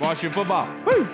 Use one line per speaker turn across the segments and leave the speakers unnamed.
Washington football. Woo!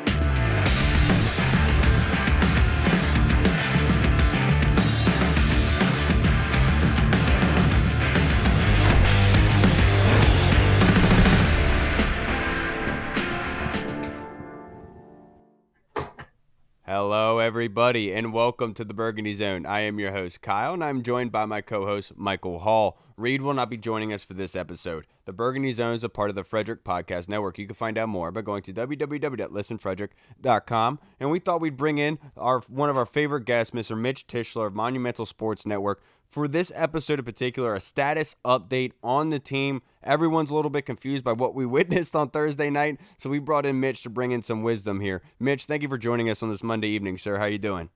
Hello, everybody, and welcome to the Burgundy Zone. I am your host, Kyle, and I'm joined by my co-host, Michael Hall. Reed will not be joining us for this episode. The Burgundy Zone is a part of the Frederick Podcast Network. You can find out more by going to www.listenfrederick.com. And we thought we'd bring in one of our favorite guests, Mr. Mitch Tischler of Monumental Sports Network. For this episode in particular, a status update on the team. Everyone's a little bit confused by what we witnessed on Thursday night, so we brought in Mitch to bring in some wisdom here. Mitch, thank you for joining us on this Monday evening, sir. How you doing?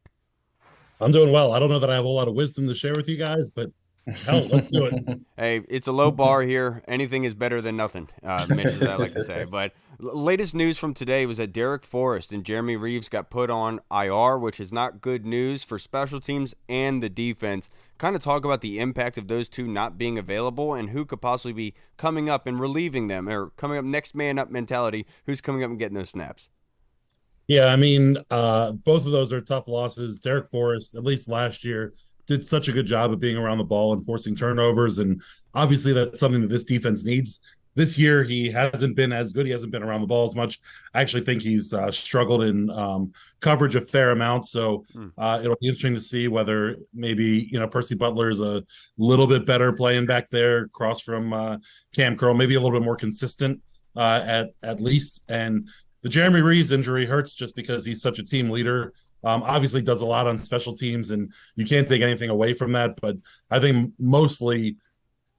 I'm doing well. I don't know that I have a lot of wisdom to share with you guys, but hell, let's do it.
Hey, it's a low bar here. Anything is better than nothing, Mitch, as I like to say. But latest news from today was that Derek Forrest and Jeremy Reaves got put on IR, which is not good news for special teams and the defense. Kind of talk about the impact of those two not being available and who could possibly be coming up and relieving them, or coming up next man up mentality, who's coming up and getting those snaps.
Yeah, I mean, both of those are tough losses. Derek Forrest, at least last year, did such a good job of being around the ball and forcing turnovers, and obviously that's something that this defense needs. This year, he hasn't been as good. He hasn't been around the ball as much. I actually think he's struggled in coverage a fair amount. So it'll be interesting to see whether maybe, Percy Butler's a little bit better playing back there across from Cam Curl, maybe a little bit more consistent at least. And the Jeremy Reaves injury hurts just because he's such a team leader. Obviously does a lot on special teams, and you can't take anything away from that. But I think mostly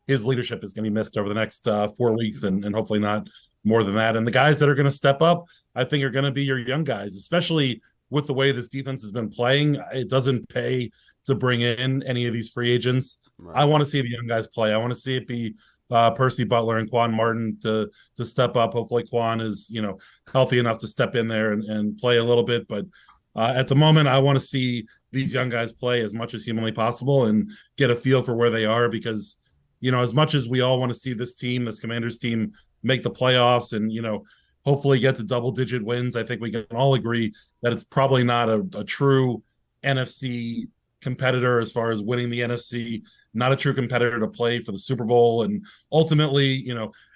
his leadership is going to be missed over the next 4 weeks, and hopefully not more than that. And the guys that are going to step up, I think, are going to be your young guys, especially with the way this defense has been playing. It doesn't pay to bring in any of these free agents. Right. I want to see the young guys play. I want to see it be Percy Butler and Quan Martin to step up. Hopefully Quan is, healthy enough to step in there and play a little bit. But at the moment, I want to see these young guys play as much as humanly possible and get a feel for where they are, because as much as we all want to see this team, this Commanders team, make the playoffs and, hopefully get to double-digit wins, I think we can all agree that it's probably not a true NFC competitor as far as winning the NFC, not a true competitor to play for the Super Bowl. And ultimately,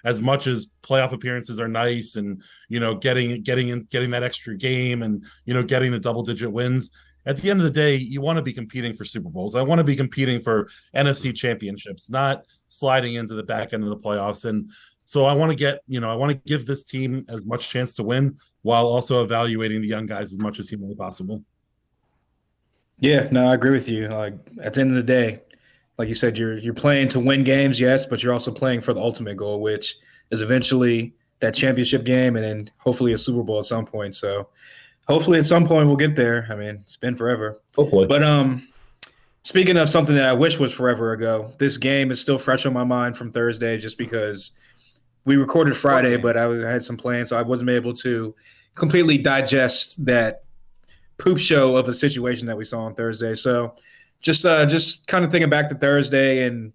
as much as playoff appearances are nice and, getting that extra game and, getting the double-digit wins, at the end of the day, you want to be competing for Super Bowls. I want to be competing for NFC championships, not sliding into the back end of the playoffs. And so I want to give this team as much chance to win while also evaluating the young guys as much as humanly possible.
Yeah, no, I agree with you. Like, at the end of the day, like you said, you're playing to win games, yes, but you're also playing for the ultimate goal, which is eventually that championship game and then hopefully a Super Bowl at some point. So hopefully at some point we'll get there. I mean, it's been forever.
Hopefully.
But speaking of something that I wish was forever ago, this game is still fresh on my mind from Thursday just because we recorded Friday, but I had some plans, so I wasn't able to completely digest that poop show of a situation that we saw on Thursday. So just kind of thinking back to Thursday and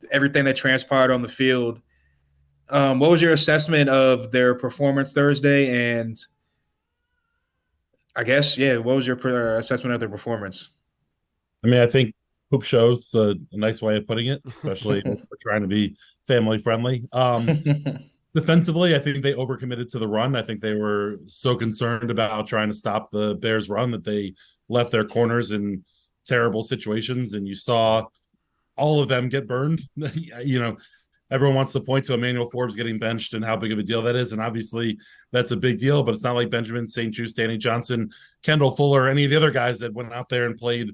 everything that transpired on the field, what was your assessment of their performance Thursday? And I guess, what was your assessment of their performance?
I mean, I think poop show's a nice way of putting it, especially if we're trying to be family friendly. Defensively, I think they overcommitted to the run. I think they were so concerned about trying to stop the Bears' run that they left their corners in terrible situations, and you saw all of them get burned. Everyone wants to point to Emmanuel Forbes getting benched and how big of a deal that is, and obviously that's a big deal, but it's not like Benjamin St-Juste, Danny Johnson, Kendall Fuller, any of the other guys that went out there and played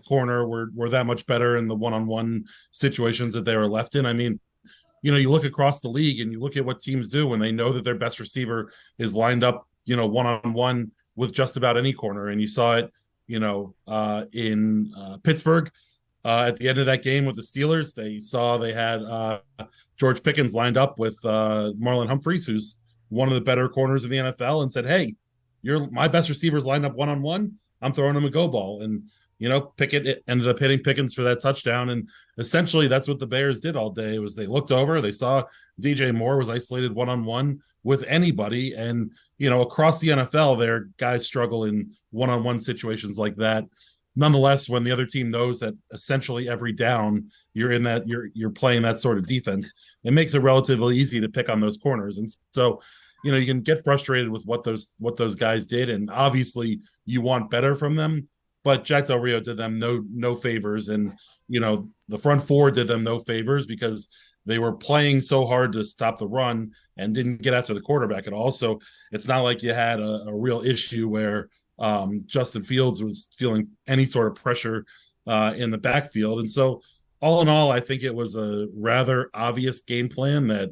corner were that much better in the one-on-one situations that they were left in. I mean, you look across the league and you look at what teams do when they know that their best receiver is lined up, one-on-one with just about any corner. And you saw it, in Pittsburgh at the end of that game with the Steelers. They had George Pickens lined up with Marlon Humphreys, who's one of the better corners in the NFL, and said, hey, my best receiver's lined up one-on-one. I'm throwing him a go ball. And, Pickett ended up hitting Pickens for that touchdown. And essentially that's what the Bears did all day. Was they looked over, they saw DJ Moore was isolated one-on-one with anybody. And, across the NFL, there are guys struggle in one-on-one situations like that. Nonetheless, when the other team knows that essentially every down you're playing that sort of defense, it makes it relatively easy to pick on those corners. And so, you can get frustrated with what those guys did. And obviously you want better from them. But Jack Del Rio did them no favors, and the front four did them no favors because they were playing so hard to stop the run and didn't get after the quarterback at all. So it's not like you had a real issue where Justin Fields was feeling any sort of pressure in the backfield. And so all in all, I think it was a rather obvious game plan that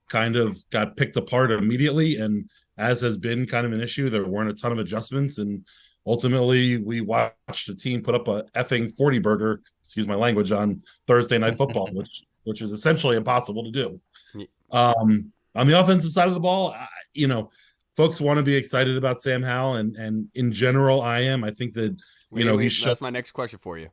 kind of got picked apart immediately. And as has been kind of an issue, there weren't a ton of adjustments, and ultimately, we watched the team put up a effing 40 burger, excuse my language, on Thursday Night Football, which is essentially impossible to do. On the offensive side of the ball, folks want to be excited about Sam Howell, and in general, I am. I think that
that's my next question for you.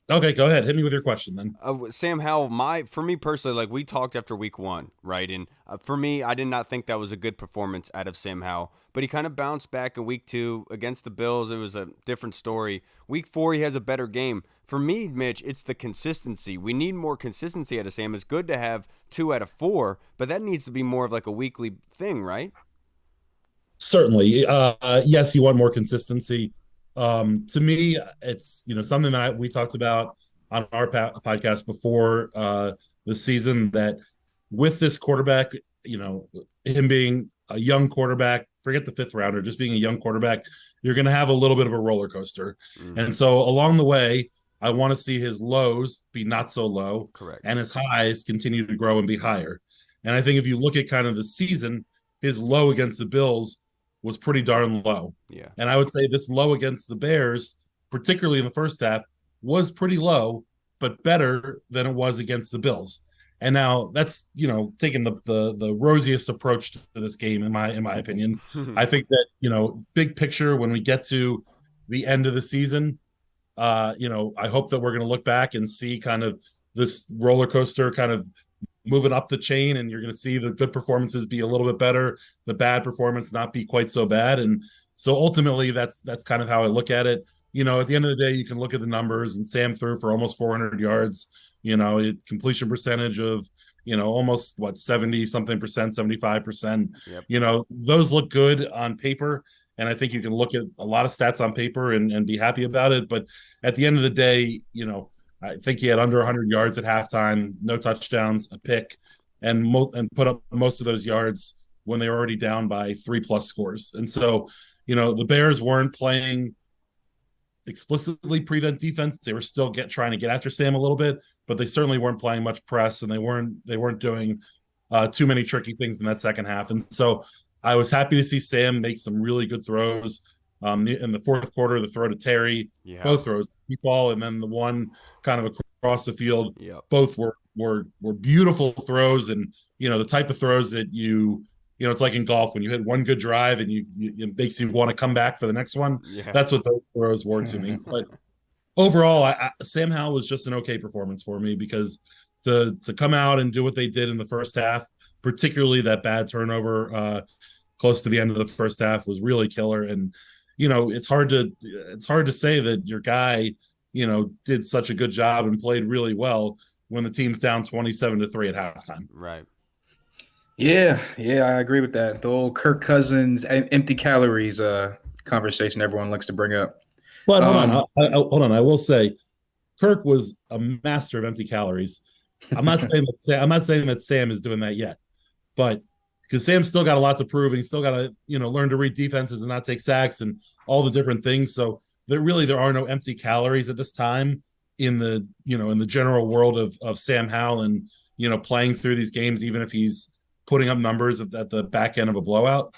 Okay, go ahead. Hit me with your question then.
Sam Howell, for me personally, like we talked after week 1, right? And for me, I did not think that was a good performance out of Sam Howell. But he kind of bounced back in week 2 against the Bills. It was a different story. Week 4, he has a better game. For me, Mitch, it's the consistency. We need more consistency out of Sam. It's good to have 2 out of 4, but that needs to be more of like a weekly thing, right?
Certainly. Yes, you want more consistency. To me, it's something that we talked about on our podcast before the season, that with this quarterback, him being a young quarterback, forget the 5th rounder, just being a young quarterback, you're going to have a little bit of a roller coaster. Mm-hmm. And so along the way, I want to see his lows be not so low.
Correct.
And his highs continue to grow and be higher. And I think if you look at kind of the season, his low against the Bills was pretty darn low.
Yeah.
And I would say this low against the Bears, particularly in the first half, was pretty low, but better than it was against the Bills. And now that's, taking the rosiest approach to this game, in my opinion. I think that, big picture, when we get to the end of the season, I hope that we're going to look back and see kind of this roller coaster kind of moving up the chain, and you're going to see the good performances be a little bit better, the bad performance not be quite so bad. And so ultimately that's kind of how I look at it. At the end of the day, you can look at the numbers, and Sam threw for almost 400 yards, completion percentage of, almost 70 something percent, 75%.
Yep.
Those look good on paper. And I think you can look at a lot of stats on paper and be happy about it. But at the end of the day, I think he had under 100 yards at halftime, no touchdowns, a pick, and put up most of those yards when they were already down by 3+ scores. And so, the Bears weren't playing explicitly prevent defense. They were still trying to get after Sam a little bit, but they certainly weren't playing much press, and they weren't doing too many tricky things in that second half. And so I was happy to see Sam make some really good throws. In the fourth quarter, the throw to Terry, both throws, deep ball, and then the one kind of across the field, both were beautiful throws, and the type of throws that it's like in golf when you hit one good drive and it makes you want to come back for the next one. Yeah. That's what those throws were to me. But overall, Sam Howell was just an okay performance for me, because to come out and do what they did in the first half, particularly that bad turnover close to the end of the first half, was really killer. And it's hard to say that your guy did such a good job and played really well when the team's down 27-3 at halftime.
Right.
Yeah, I agree with that. The old Kirk Cousins empty calories conversation everyone likes to bring up.
But hold on. I will say, Kirk was a master of empty calories. I'm not saying that Sam is doing that yet, but because Sam's still got a lot to prove, and he's still got to learn to read defenses and not take sacks and all the different things. So there are no empty calories at this time in the general world of Sam Howell and playing through these games, even if he's putting up numbers at the back end of a blowout.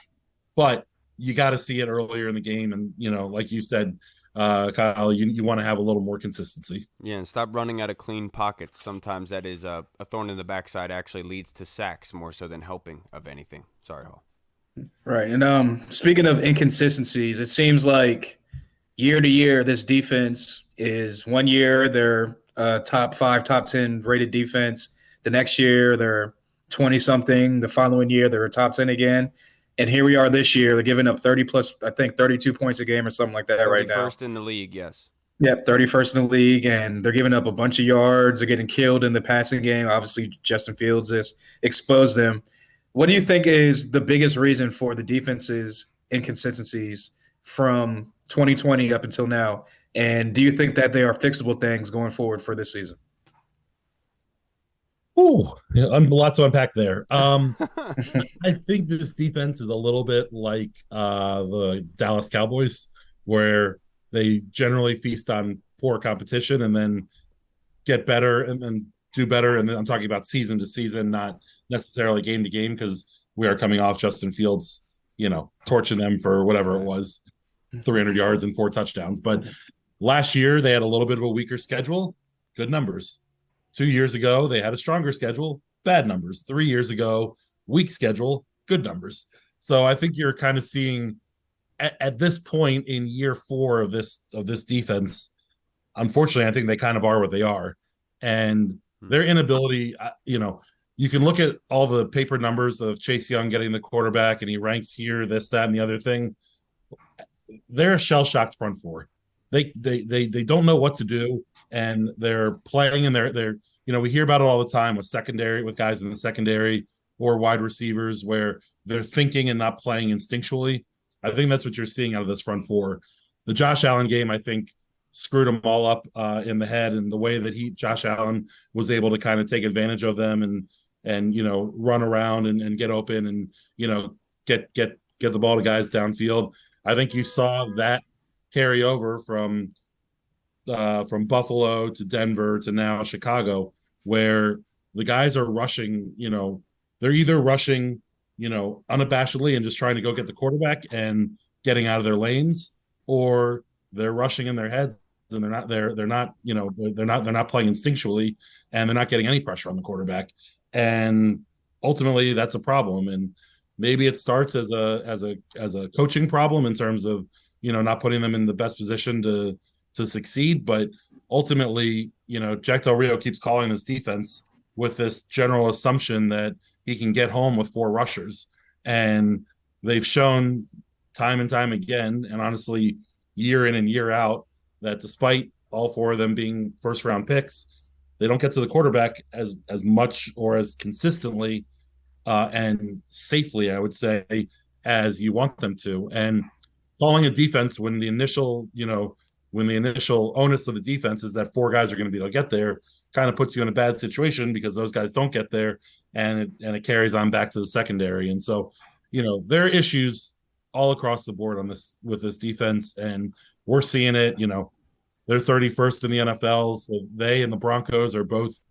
But you got to see it earlier in the game, and like you said, Kyle, you want to have a little more consistency.
Yeah, and stop running out of clean pockets. Sometimes that is a thorn in the backside, actually leads to sacks more so than helping of anything. Sorry, Hall.
Right, and speaking of inconsistencies, it seems like year to year, this defense is one year they're top 5, top 10 rated defense. The next year they're 20 something. The following year they're a top 10 again. And here we are this year. They're giving up 30 plus, I think 32 points a game or something like that right now.
31st in the league, yes.
Yep, 31st in the league, and they're giving up a bunch of yards. They're getting killed in the passing game. Obviously, Justin Fields has exposed them. What do you think is the biggest reason for the defense's inconsistencies from 2020 up until now? And do you think that they are fixable things going forward for this season?
Ooh, yeah, a lot to unpack there. I think this defense is a little bit like the Dallas Cowboys, where they generally feast on poor competition and then get better and then do better. And then I'm talking about season to season, not necessarily game to game, because we are coming off Justin Fields, torching them for whatever it was, 300 yards and 4 touchdowns. But last year they had a little bit of a weaker schedule, good numbers. 2 years ago, they had a stronger schedule, bad numbers. 3 years ago, weak schedule, good numbers. So I think you're kind of seeing at this point in year 4 of this defense, unfortunately, I think they kind of are what they are. And their inability, you can look at all the paper numbers of Chase Young getting the quarterback and he ranks here, this, that, and the other thing. They're a shell-shocked front four. They don't know what to do. And they're playing and they're we hear about it all the time with guys in the secondary or wide receivers where they're thinking and not playing instinctually. I think that's what you're seeing out of this front four. The Josh Allen game, I think, screwed them all up in the head, and the way that Josh Allen was able to kind of take advantage of them and run around and get open and get the ball to guys downfield. I think you saw that carry over from Buffalo to Denver to now Chicago, where the guys are rushing, they're either rushing, unabashedly and just trying to go get the quarterback and getting out of their lanes, or they're rushing in their heads and they're not playing instinctually and they're not getting any pressure on the quarterback. And ultimately that's a problem. And maybe it starts as a coaching problem in terms of, not putting them in the best position to succeed. But ultimately, Jack Del Rio keeps calling this defense with this general assumption that he can get home with 4 rushers. And they've shown time and time again, and honestly, year in and year out, that despite all 4 of them being first round picks, they don't get to the quarterback as much or as consistently and safely, I would say, as you want them to. And calling a defense when the initial onus of the defense is that 4 guys are going to be able to get there kind of puts you in a bad situation because those guys don't get there, and it carries on back to the secondary. And so, there are issues all across the board with this defense, and we're seeing it. They're 31st in the NFL, so they and the Broncos are both,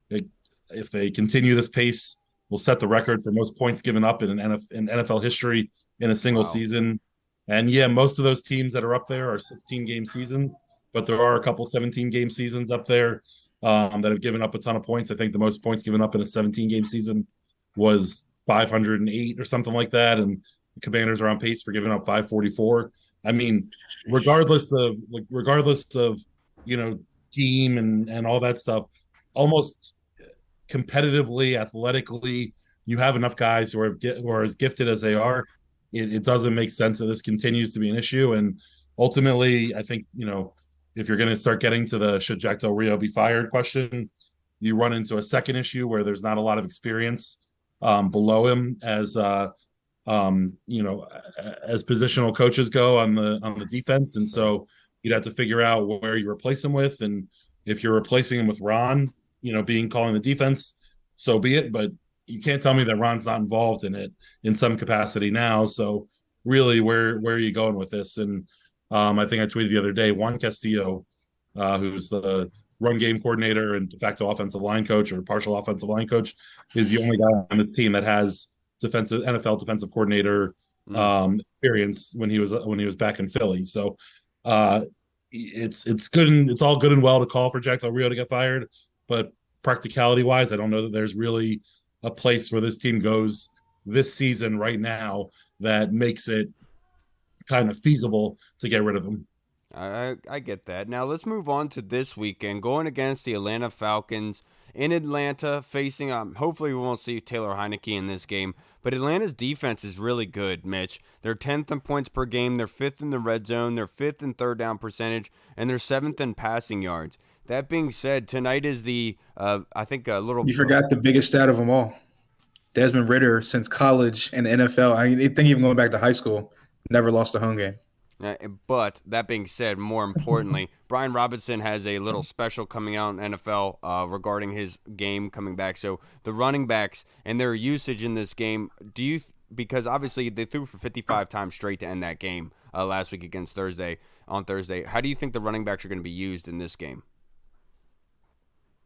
if they continue this pace, will set the record for most points given up in NFL history in a single season. And yeah, most of those teams that are up there are 16-game seasons, but there are a couple 17-game seasons up there that have given up a ton of points. I think the most points given up in a 17-game season was 508 or something like that, and the Commanders are on pace for giving up 544. I mean, regardless of team and all that stuff, almost competitively, athletically, you have enough guys who are as gifted as they are. It doesn't make sense that this continues to be an issue. And ultimately, I think, if you're going to start getting to the should Jack Del Rio be fired question, you run into a second issue where there's not a lot of experience below him as positional coaches go on the defense. And so you'd have to figure out where you replace him with. And if you're replacing him with Ron, calling the defense, so be it. But you can't tell me that Ron's not involved in it in some capacity now. So really, where are you going with this? And I think I tweeted the other day, Juan Castillo, who's the run game coordinator and de facto offensive line coach or partial offensive line coach, is the only guy on this team that has NFL defensive coordinator experience when he was back in Philly. So it's good and it's all good and well to call for Jack Del Rio to get fired, but practicality wise, I don't know that there's really a place where this team goes this season right now that makes it kind of feasible to get rid of him.
I get that. Now let's move on to this weekend, going against the Atlanta Falcons in Atlanta, facing. Hopefully, we won't see Taylor Heineke in this game, but Atlanta's defense is really good. Mitch, they're 10th in points per game, they're 5th in the red zone, they're 5th in third down percentage, and they're 7th in passing yards. That being said, tonight is the I think a little.
You forgot the biggest stat of them all. Desmond Ridder, since college and NFL, I think even going back to high school, never lost a home game.
But that being said, more importantly, Brian Robinson has a little special coming out in NFL regarding his game coming back. So the running backs and their usage in this game, because obviously they threw for 55 times straight to end that game last week against Thursday. How do you think the running backs are going to be used in this game?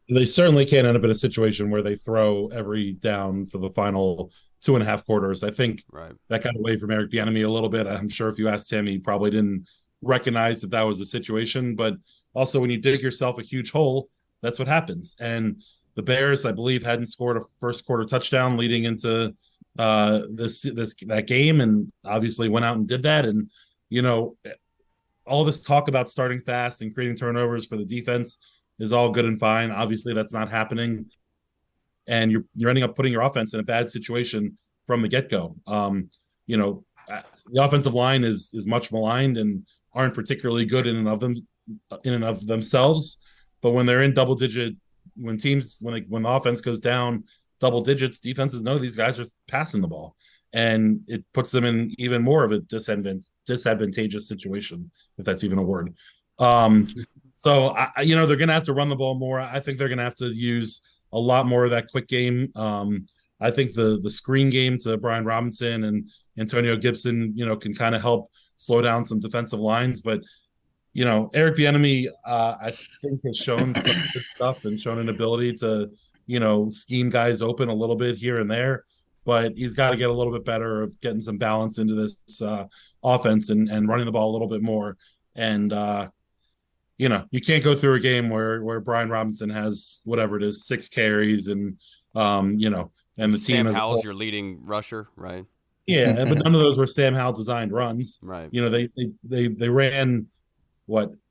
They certainly can't end up in a situation where they throw every down for the final 2.5 quarters. I think that got away from Eric Bieniemy a little bit. I'm sure if you asked him, he probably didn't recognize that was the situation. But also, when you dig yourself a huge hole, that's what happens. And the Bears, I believe, hadn't scored a first quarter touchdown leading into that game, and obviously went out and did that. And all this talk about starting fast and creating turnovers for the defense is all good and fine. Obviously, that's not happening, and you're ending up putting your offense in a bad situation from the get-go. The offensive line is much maligned and aren't particularly good in and of themselves. But when they're in double-digit, when the offense goes down double digits, defenses know these guys are passing the ball, and it puts them in even more of a disadvantageous situation, if that's even a word. So, they're going to have to run the ball more. I think they're going to have to use a lot more of that quick game. I think the screen game to Brian Robinson and Antonio Gibson, can kind of help slow down some defensive lines. But, Eric Bieniemy, I think, has shown some good stuff and shown an ability to, scheme guys open a little bit here and there. But he's got to get a little bit better of getting some balance into this offense and running the ball a little bit more. And, you can't go through a game where Brian Robinson has whatever it is, 6 carries and and the team
Sam Howell's your leading rusher, right?
Yeah, but none of those were Sam Howell designed runs.
Right.
They ran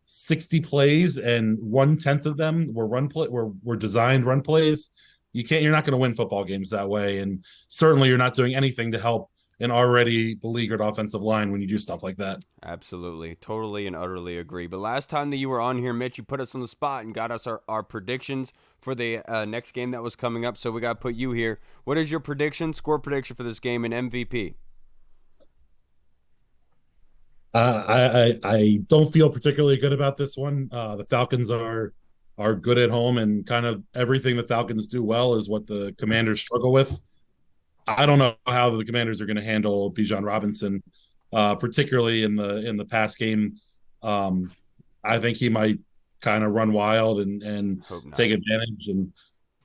60 plays, and 1/10 of them were designed run plays. You're not going to win football games that way, and certainly you're not doing anything to help an already beleaguered offensive line when you do stuff like that.
Absolutely. Totally and utterly agree. But last time that you were on here, Mitch, you put us on the spot and got us our predictions for the next game that was coming up. So we got to put you here. What is your score prediction for this game and MVP?
I don't feel particularly good about this one. The Falcons are good at home, and kind of everything the Falcons do well is what the Commanders struggle with. I don't know how the Commanders are going to handle Bijan Robinson, particularly in the pass game. I think he might kind of run wild and take advantage. And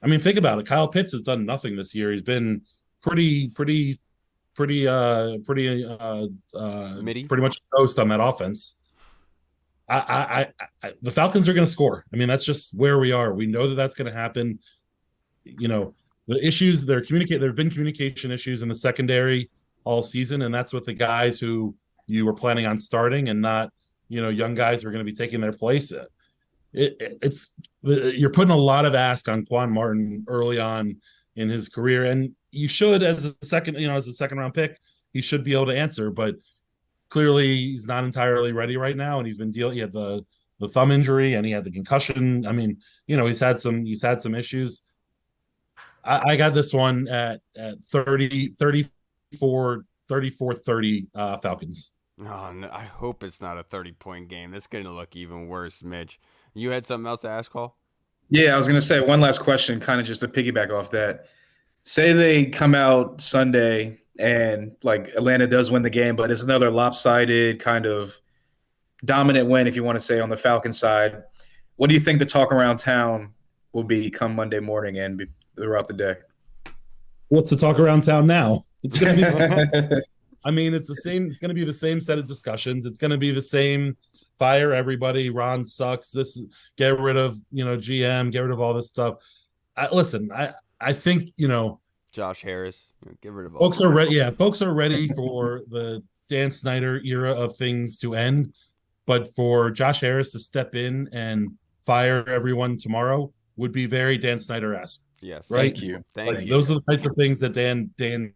I mean, think about it. Kyle Pitts has done nothing this year. He's been pretty much a ghost on that offense. The Falcons are going to score. I mean, that's just where we are. We know that that's going to happen. The issues there have been communication issues in the secondary all season, and that's with the guys who you were planning on starting and not, young guys who are going to be taking their place. You're putting a lot of ask on Quan Martin early on in his career, and you should, as a second round pick, he should be able to answer, but clearly he's not entirely ready right now, and he's been dealing. He had the thumb injury and he had the concussion. I mean, he's had some issues. I got this one at 34-30 Falcons.
Oh, no, I hope it's not a 30-point game. That's going to look even worse, Mitch. You had something else to ask, Hall?
Yeah, I was going to say one last question, kind of just to piggyback off that. Say they come out Sunday and Atlanta does win the game, but it's another lopsided kind of dominant win, if you want to say, on the Falcon side. What do you think the talk around town will be come Monday morning and throughout the day?
What's the talk around town now? It's going to be I mean, it's the same. It's going to be the same set of discussions. It's going to be the same. Fire everybody. Ron sucks. Get rid of GM. Get rid of all this stuff. I think
Josh Harris. Get rid of all.
Folks are ready. Yeah, folks are ready for the Dan Snyder era of things to end. but for Josh Harris to step in and fire everyone tomorrow would be very Dan Snyder-esque.
Yes.
Right.
Thank you.
Thank you.
Those are the types of things that Dan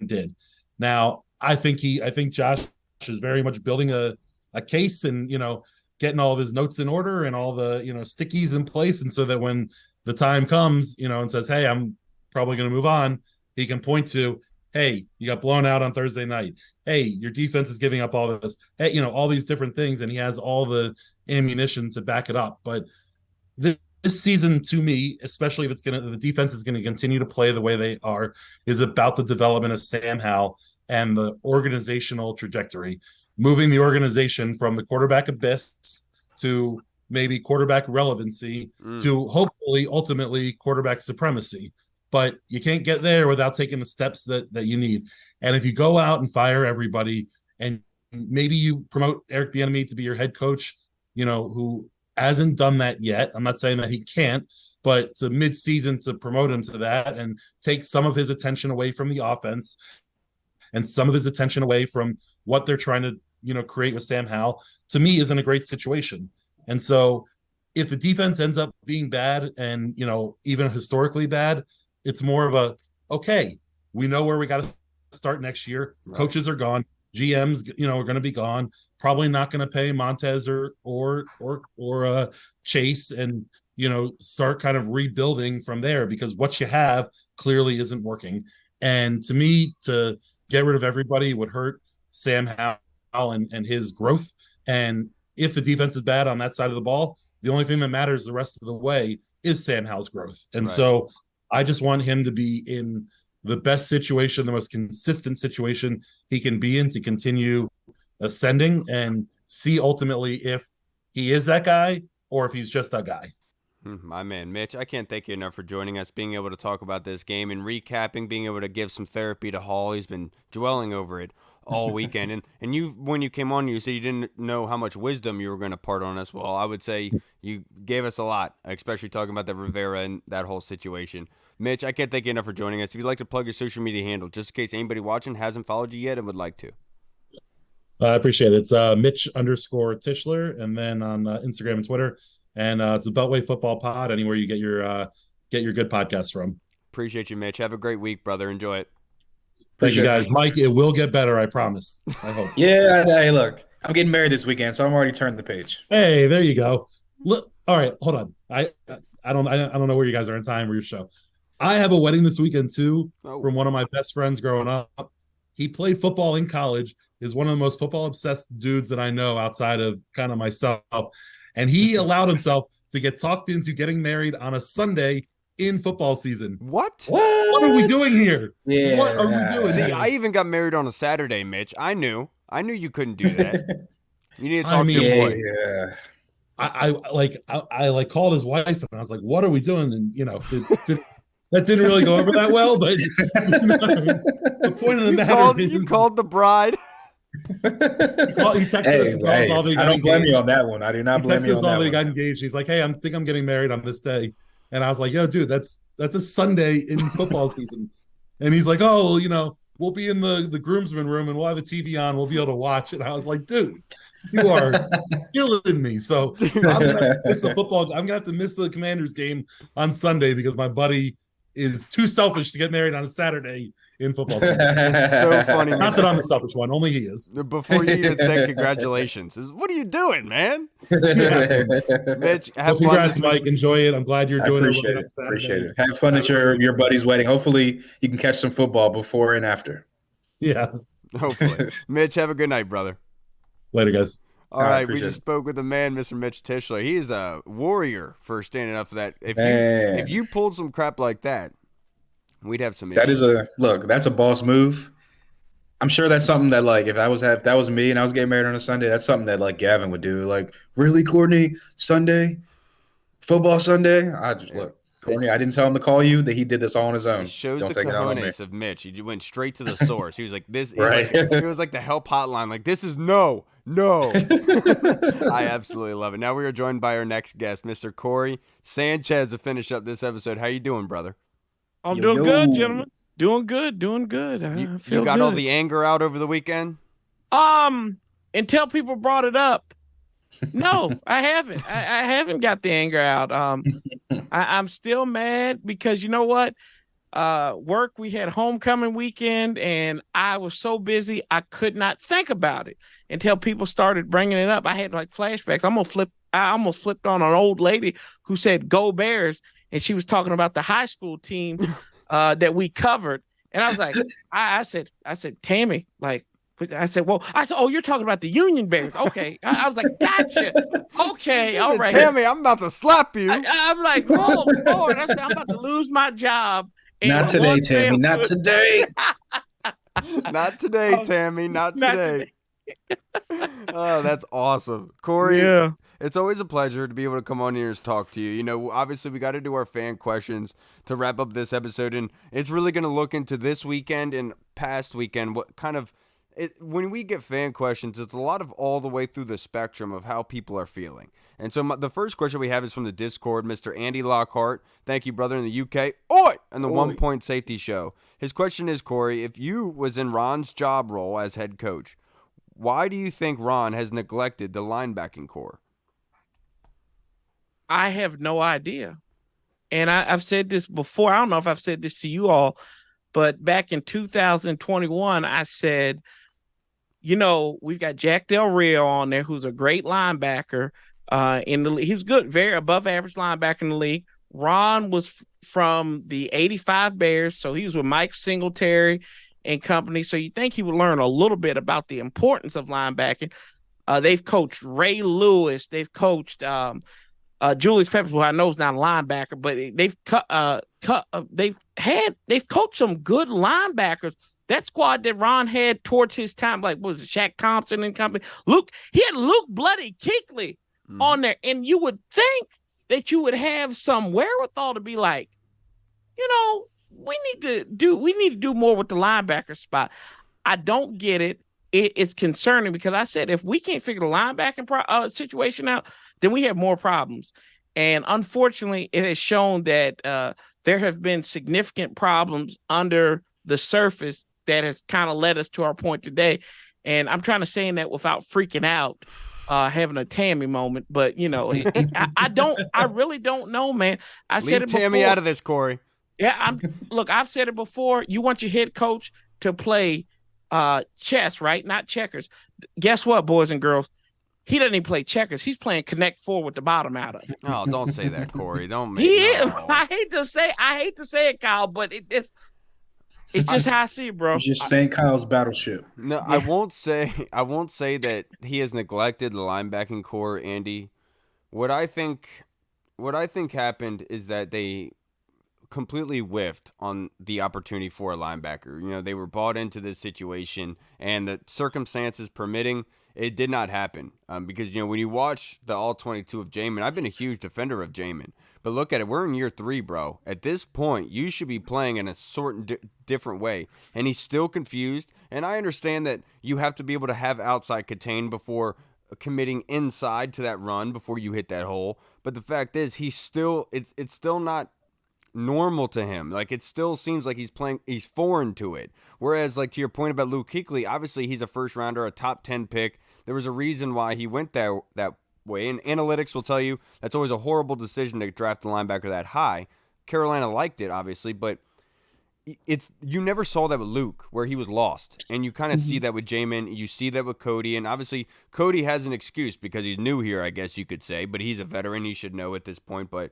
did. Now, I think Josh is very much building a case and, getting all of his notes in order and all the, stickies in place. And so that when the time comes, and says, hey, I'm probably going to move on, he can point to, hey, you got blown out on Thursday night. Hey, your defense is giving up all this. Hey, all these different things. And he has all the ammunition to back it up. But this season, to me, especially if the defense is going to continue to play the way they are, is about the development of Sam Howell and the organizational trajectory, moving the organization from the quarterback abyss to maybe quarterback relevancy to hopefully ultimately quarterback supremacy. But you can't get there without taking the steps that you need. And if you go out and fire everybody and maybe you promote Eric Bieniemy to be your head coach, who hasn't done that yet. I'm not saying that he can't, but to mid-season to promote him to that and take some of his attention away from the offense and some of his attention away from what they're trying to, create with Sam Howell, to me isn't a great situation. And so if the defense ends up being bad and, even historically bad, it's more of a, okay, we know where we got to start next year. Right. Coaches are gone. GMs, are going to be gone. Probably not going to pay Montez or Chase and, start kind of rebuilding from there because what you have clearly isn't working. And to me, to get rid of everybody would hurt Sam Howell and his growth. And if the defense is bad on that side of the ball, the only thing that matters the rest of the way is Sam Howell's growth. And so I just want him to be in the best situation, the most consistent situation he can be in to continue ascending and see ultimately if he is that guy or if he's just that guy.
My man, Mitch, I can't thank you enough for joining us, being able to talk about this game and recapping, being able to give some therapy to Hall. He's been dwelling over it all weekend. And you, when you came on, you said you didn't know how much wisdom you were going to part on us. Well, I would say you gave us a lot, especially talking about the Rivera and that whole situation. Mitch, I can't thank you enough for joining us. If you'd like to plug your social media handle, just in case anybody watching hasn't followed you yet and would like to.
I appreciate it. It's Mitch_Tischler, and then on Instagram and Twitter. And it's the Beltway Football Pod, anywhere you get your good podcasts from.
Appreciate you, Mitch. Have a great week, brother. Enjoy it.
Thank you, guys. Mike, it will get better, I promise. I hope.
Yeah, hey, look, I'm getting married this weekend, so I'm already turned the page.
Hey, there you go. Look, all right, hold on. I don't know where you guys are in time for your show. I have a wedding this weekend too from one of my best friends growing up. He played football in college, is one of the most football obsessed dudes that I know outside of kind of myself. And he allowed himself to get talked into getting married on a Sunday in football season.
What?
What are we doing here?
Yeah.
What are we doing
See,
here?
I even got married on a Saturday, Mitch. I knew you couldn't do that. You need to talk to your boy.
Yeah.
I called his wife and I was like, what are we doing? And that didn't really go over that well, but the point of the matter is
you called the bride.
He texted us and told us all that he got
I don't
engaged.
blame you on that one. I do not blame you on that one.
He got engaged. He's like, hey, I think I'm getting married on this day. And I was like, yo, dude, that's a Sunday in football season. And he's like, oh, we'll be in the groomsmen room and we'll have the TV on. We'll be able to watch it. And I was like, dude, you are killing me. So I'm gonna miss the football. I'm gonna have to miss the Commanders game on Sunday because my buddy is too selfish to get married on a Saturday in football season.
It's so funny.
Not that I'm the selfish one, only he is.
Before you even said congratulations, what are you doing, man?
Yeah.
Mitch, have fun.
Congrats, Mike. Enjoy it. I'm glad you're doing
it. Appreciate it. Have fun at your buddy's wedding. Hopefully, you can catch some football before and after.
Yeah.
Hopefully. Mitch, have a good night, brother.
Later, guys.
All right, we just spoke with the man, Mr. Mitch Tischler. He is a warrior for standing up for that. If you pulled some crap like that, we'd have some issues.
That's a boss move. I'm sure that's something that, like, if that was me and I was getting married on a Sunday, that's something that, like, Gavin would do. Like, really, Courtney? Sunday? Football Sunday? Look, Courtney, I didn't tell him to call you, that he did this all on his own.
It shows
Don't
the
take it out on me.
cojones of Mitch. He went straight to the source. He was like, this.
Right.
It was like the help hotline. Like, this is no. I absolutely love it. Now we are joined by our next guest, Mr. Cory Sanchez, to finish up this episode. How you doing, brother?
I'm doing good, gentlemen. Doing good. I feel
you got
good.
all the anger out over the weekend?
Until people brought it up, No, I haven't. I haven't got the anger out. I'm still mad because you know what? Work, we had homecoming weekend and I was so busy I could not think about it until people started bringing it up. I had like flashbacks. I almost flipped on an old lady who said go Bears, and she was talking about the high school team that we covered, and I was like, I said Tammy, like, oh, you're talking about the Union Bears. Okay. I was like, gotcha. Okay. All right.
Tammy, I'm about to slap you.
I'm like, oh, Lord. I said, I'm about to lose my job.
Not today, Tammy. Not today.
Not today, Tammy. Not today. Oh, that's awesome. Corey,
yeah.
It's always a pleasure to be able to come on here and talk to you. You know, obviously we got to do our fan questions to wrap up this episode, and it's really going to look into this weekend and past weekend, what kind of when we get fan questions, it's a lot of all the way through the spectrum of how people are feeling. And so the first question we have is from the Discord, Mr. Andy Lockhart. Thank you, brother, in the UK. Oi! And the 1 Point Safety Show. His question is, Corey, if you was in Ron's job role as head coach, why do you think Ron has neglected the linebacking core?
I have no idea. And I've said this before. I don't know if I've said this to you all, but back in 2021, I said, you know, we've got Jack Del Rio on there, who's a great linebacker in the league. He's good, very above average linebacker in the league. Ron was from the 85 Bears, so he was with Mike Singletary and company. So you think he would learn a little bit about the importance of linebacking. They've coached Ray Lewis. They've coached Julius Peppers, who I know is not a linebacker, but they've coached some good linebackers. That squad that Ron had towards his time, like, what was it, Shaq Thompson and company? He had Luke Bloody Kuechly on there, and you would think that you would have some wherewithal to be like, you know, we need to do more with the linebacker spot. I don't get it. It's concerning because I said if we can't figure the linebacking situation out, then we have more problems. And unfortunately, it has shown that there have been significant problems under the surface that has kind of led us to our point today. And I'm trying to say that without freaking out, having a Tammy moment. But, you know, I really don't know, man.
Leave Tammy out of this, Corey.
Yeah, I've said it before. You want your head coach to play chess, right? Not checkers. Guess what, boys and girls? He doesn't even play checkers. He's playing connect four with the bottom out of it.
Oh, don't say that, Corey. Don't make
I hate to say it, Kyle, but it's just how I see it, bro.
It's just St. Kyle's battleship.
No, yeah. I won't say that he has neglected the linebacking core, Andy. What I think happened is that they completely whiffed on the opportunity for a linebacker. You know, they were bought into this situation, and the circumstances permitting, it did not happen. Because, you know, when you watch the All-22 of Jamin, I've been a huge defender of Jamin, but look at it. We're in year 3, bro. At this point, you should be playing in a different way, and he's still confused. And I understand that you have to be able to have outside contain before committing inside to that run before you hit that hole. But the fact is, it's still not normal to him. Like, it still seems like he's foreign to it. Whereas, like, to your point about Luke Kuechly, obviously he's a first rounder, a top 10 pick. There was a reason why he went that way, and analytics will tell you that's always a horrible decision to draft a linebacker that high. Carolina liked it, obviously, but you never saw that with Luke, where he was lost, and you kind of see that with Jamin. You see that with Cody, and obviously Cody has an excuse because he's new here, I guess you could say, but he's a veteran. He should know at this point, but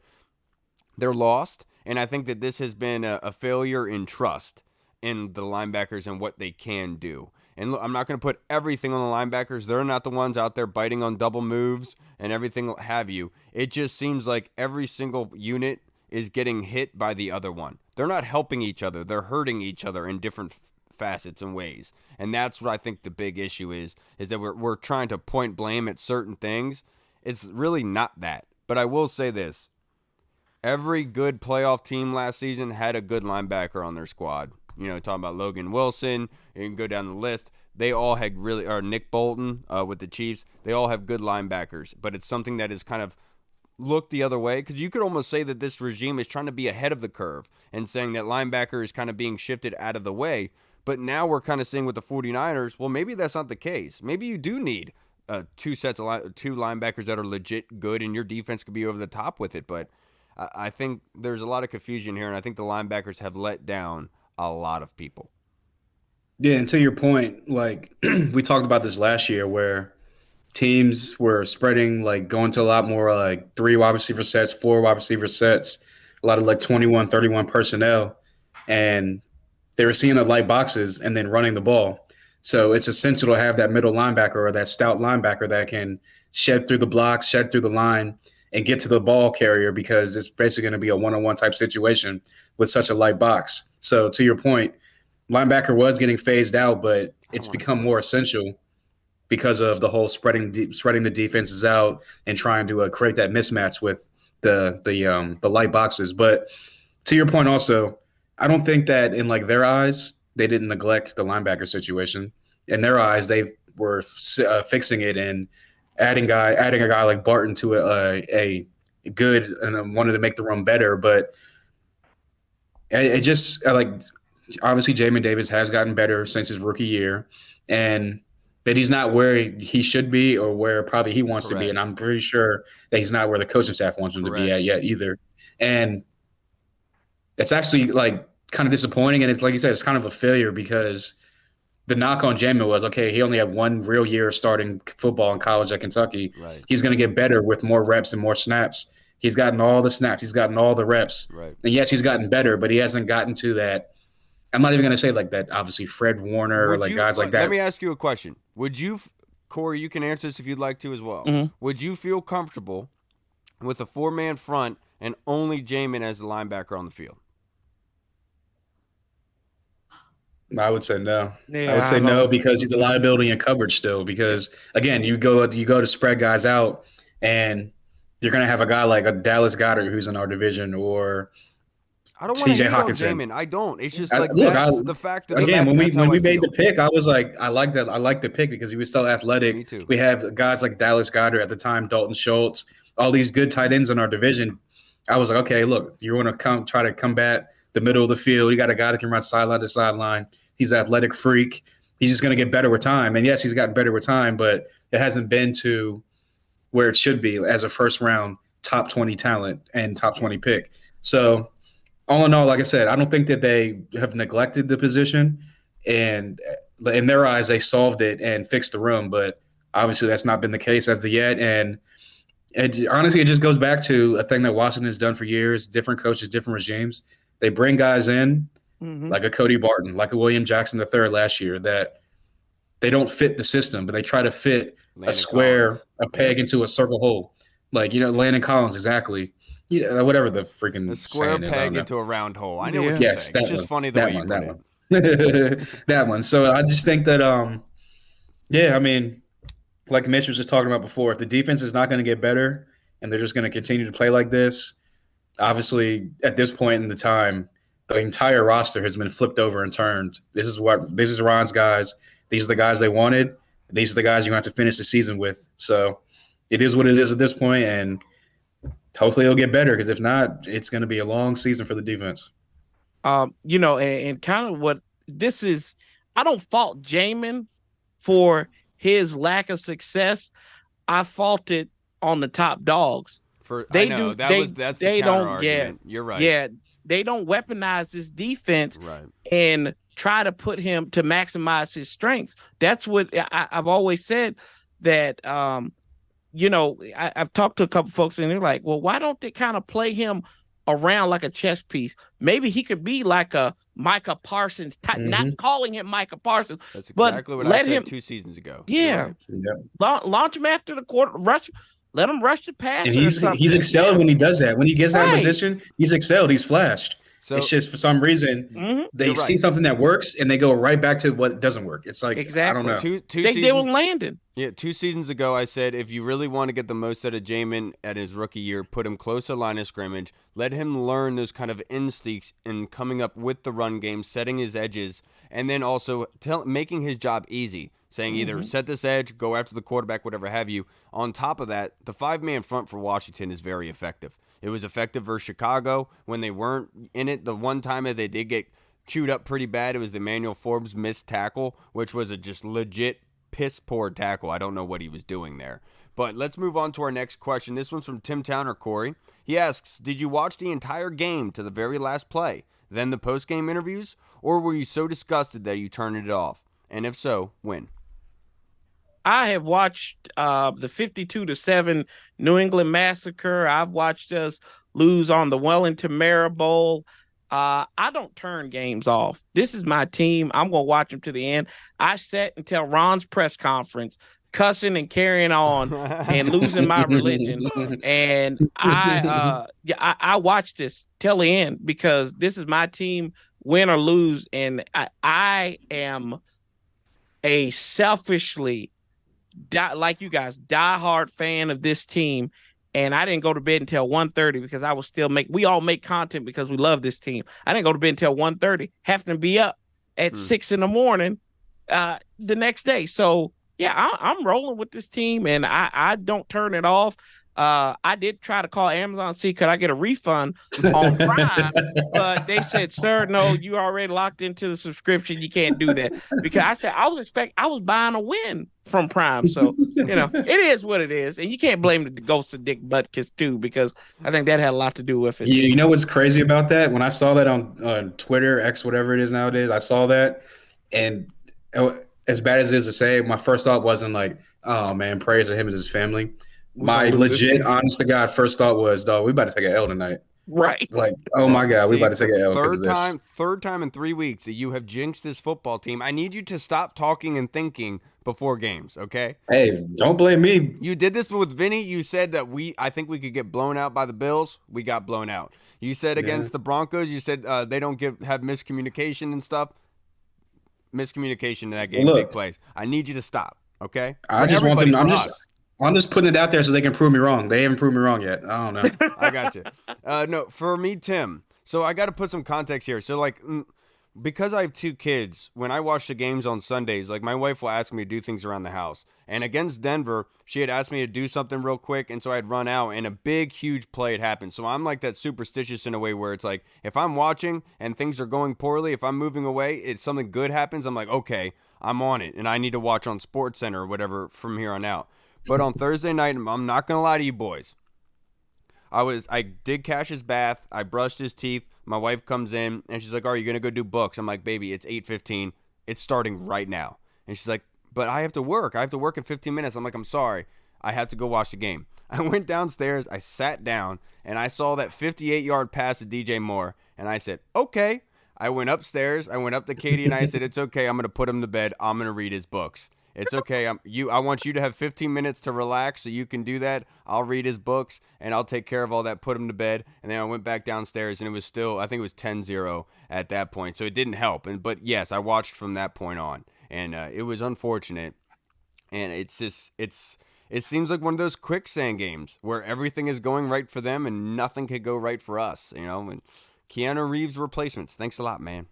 they're lost. And I think that this has been a failure in trust in the linebackers and what they can do. And look, I'm not going to put everything on the linebackers. They're not the ones out there biting on double moves and everything have you. It just seems like every single unit is getting hit by the other one. They're not helping each other. They're hurting each other in different facets and ways. And that's what I think the big issue is that we're trying to point blame at certain things. It's really not that. But I will say this. Every good playoff team last season had a good linebacker on their squad. You know, talking about Logan Wilson, you can go down the list. They all had or Nick Bolton with the Chiefs. They all have good linebackers, but it's something that is kind of looked the other way, because you could almost say that this regime is trying to be ahead of the curve and saying that linebacker is kind of being shifted out of the way. But now we're kind of seeing with the 49ers, well, maybe that's not the case. Maybe you do need two linebackers that are legit good, and your defense could be over the top with it. But I think there's a lot of confusion here, and I think the linebackers have let down a lot of people.
Yeah, and to your point, like we talked about this last year where teams were spreading, like going to a lot more like 3 wide receiver sets, 4 wide receiver sets, a lot of like 21, 31 personnel. And they were seeing the light boxes and then running the ball. So it's essential to have that middle linebacker or that stout linebacker that can shed through the blocks, shed through the line, and get to the ball carrier because it's basically going to be a one-on-one type situation with such a light box. So to your point, linebacker was getting phased out, but it's become more essential because of the whole spreading the defenses out and trying to create that mismatch with the light boxes. But to your point also, I don't think that in like their eyes, they didn't neglect the linebacker situation. In their eyes, they were fixing it and adding a guy like Barton to a good and wanted to make the run better. But it just like obviously Jamin Davis has gotten better since his rookie year, and that he's not where he should be or where probably he wants to be. And I'm pretty sure that he's not where the coaching staff wants him to be at yet either. And it's actually like kind of disappointing. And it's like you said, it's kind of a failure because the knock on Jamin was, okay, he only had 1 real year starting football in college at Kentucky.
Right.
He's going to get better with more reps and more snaps. He's gotten all the snaps. He's gotten all the reps.
Right.
And yes, he's gotten better, but he hasn't gotten to that. I'm not even going to say like that, obviously, Fred Warner, guys like that.
Let me ask you a question. Would you, Corey, you can answer this if you'd like to as well.
Mm-hmm.
Would you feel comfortable with a 4-man front and only Jamin as the linebacker on the field?
I would say no.
Yeah,
I would say no because he's a liability in coverage still. Because again, you go to spread guys out, and you're going to have a guy like a Dallas Goedert who's in our division, or
I don't want to hate on Jamin. I don't. It's just like that's the fact of the matter.
When we made the pick, I was like, I like that. I like the pick because he was still athletic.
Me too.
We have guys like Dallas Goedert at the time, Dalton Schultz, all these good tight ends in our division. I was like, okay, look, you want to try to combat the middle of the field. You got a guy that can run sideline to sideline. He's an athletic freak. He's just going to get better with time. And yes, he's gotten better with time, but it hasn't been to where it should be as a first round top 20 talent and top 20 pick. So all in all, like I said, I don't think that they have neglected the position, and in their eyes, they solved it and fixed the room. But obviously that's not been the case as of yet. And honestly, it just goes back to a thing that Washington has done for years, different coaches, different regimes. They bring guys in, like a Cody Barton, like a William Jackson III last year, that they don't fit the system, but they try to fit a square, a peg into a circle hole. Like, Landon Collins, exactly. Whatever the freaking
square peg into a round hole. I know what you're saying. It's just funny the way you put
it. That one. So I just think that, I mean, like Mitch was just talking about before, if the defense is not going to get better and they're just going to continue to play like this, obviously at this point in the time, the entire roster has been flipped over and turned. This is Ron's guys. These are the guys they wanted. These are the guys you have to finish the season with. So it is what it is at this point, and hopefully it'll get better, because if not, it's going to be a long season for the defense.
And kind of what this is, I don't fault Jamin for his lack of success. I fault it on the top dogs.
That's the counter argument. You're right.
Yeah, they don't weaponize this defense and try to put him to maximize his strengths. That's what I've always said, that I've talked to a couple folks and they're like, well, why don't they kind of play him around like a chess piece? Maybe he could be like a Micah Parsons type, not calling him Micah Parsons.
That's exactly what I said 2 seasons ago.
Yeah. Right. Launch him after the quarter, let him rush the pass.
And he's excelled when he does that. When he gets that position, he's excelled. He's flashed. So, it's just for some reason they see something that works and they go right back to what doesn't work. It's like, I don't know.
They were landing.
Yeah, 2 seasons ago I said, if you really want to get the most out of Jamin at his rookie year, put him close to line of scrimmage, let him learn those kind of instincts in coming up with the run game, setting his edges, and then also making his job easy, saying either set this edge, go after the quarterback, whatever have you. On top of that, the 5-man front for Washington is very effective. It was effective versus Chicago when they weren't in it. The one time that they did get chewed up pretty bad, it was the Emmanuel Forbes missed tackle, which was a just legit piss poor tackle. I don't know what he was doing there. But let's move on to our next question. This one's from Tim Towner, Corey. He asks, did you watch the entire game to the very last play, then the post-game interviews, or were you so disgusted that you turned it off? And if so, when?
I have watched the 52-7 New England massacre. I've watched us lose on the Wellington Maribel. I don't turn games off. This is my team. I'm going to watch them to the end. I sat until Ron's press conference, cussing and carrying on and losing my religion. And I watched this till the end because this is my team, win or lose. And I am a selfishly, like you guys, diehard fan of this team. And I didn't go to bed until 1:30 because I was still we all make content because we love this team. I didn't go to bed until 1:30, having to be up at 6 a.m. the next day. So yeah, I'm rolling with this team and I don't turn it off. I did try to call Amazon, see could I get a refund on Prime, but they said, sir, no, you already locked into the subscription. You can't do that. Because I said I was buying a win from Prime. So, it is what it is. And you can't blame the ghost of Dick Butkus too, because I think that had a lot to do with it.
You know what's crazy about that? When I saw that on Twitter, X, whatever it is nowadays, I saw that, and as bad as it is to say, my first thought wasn't like, oh man, prayers to him and his family. My legit, honest to God, first thought was, dog, we about to take an L tonight.
Right.
Like, oh my God, we about to take an L because of this.
Third time in 3 weeks that you have jinxed this football team. I need you to stop talking and thinking before games, okay?
Hey, don't blame me.
You did this with Vinny. You said that I think we could get blown out by the Bills. We got blown out. You said against the Broncos, you said they don't have miscommunication and stuff. Miscommunication in that game, big plays. I need you to stop, okay?
I just want them. I'm just putting it out there so they can prove me wrong. They haven't proved me wrong yet. I don't know.
I got you. No, for me, Tim. So I got to put some context here. So because I have 2 kids, when I watch the games on Sundays, my wife will ask me to do things around the house. And against Denver, she had asked me to do something real quick, and so I'd run out, and a big, huge play had happened. So I'm like that superstitious in a way where it's like, if I'm watching and things are going poorly, if I'm moving away, if something good happens, I'm like, okay, I'm on it, and I need to watch on SportsCenter or whatever from here on out. But on Thursday night, I'm not going to lie to you boys, I did Cash's bath. I brushed his teeth. My wife comes in, and she's like, are you going to go do books? I'm like, baby, it's 8:15. It's starting right now. And she's like, but I have to work. I have to work in 15 minutes. I'm like, I'm sorry. I have to go watch the game. I went downstairs. I sat down, and I saw that 58-yard pass to DJ Moore. And I said, okay. I went upstairs. I went up to Katie, and I said, it's okay. I'm going to put him to bed. I'm going to read his books. It's okay. I want you to have 15 minutes to relax so you can do that. I'll read his books, and I'll take care of all that, put him to bed. And then I went back downstairs, and it was still, I think it was 10-0 at that point. So it didn't help. But yes, I watched from that point on. And it was unfortunate. And it seems like one of those quicksand games where everything is going right for them and nothing could go right for us. And Keanu Reeves replacements. Thanks a lot, man.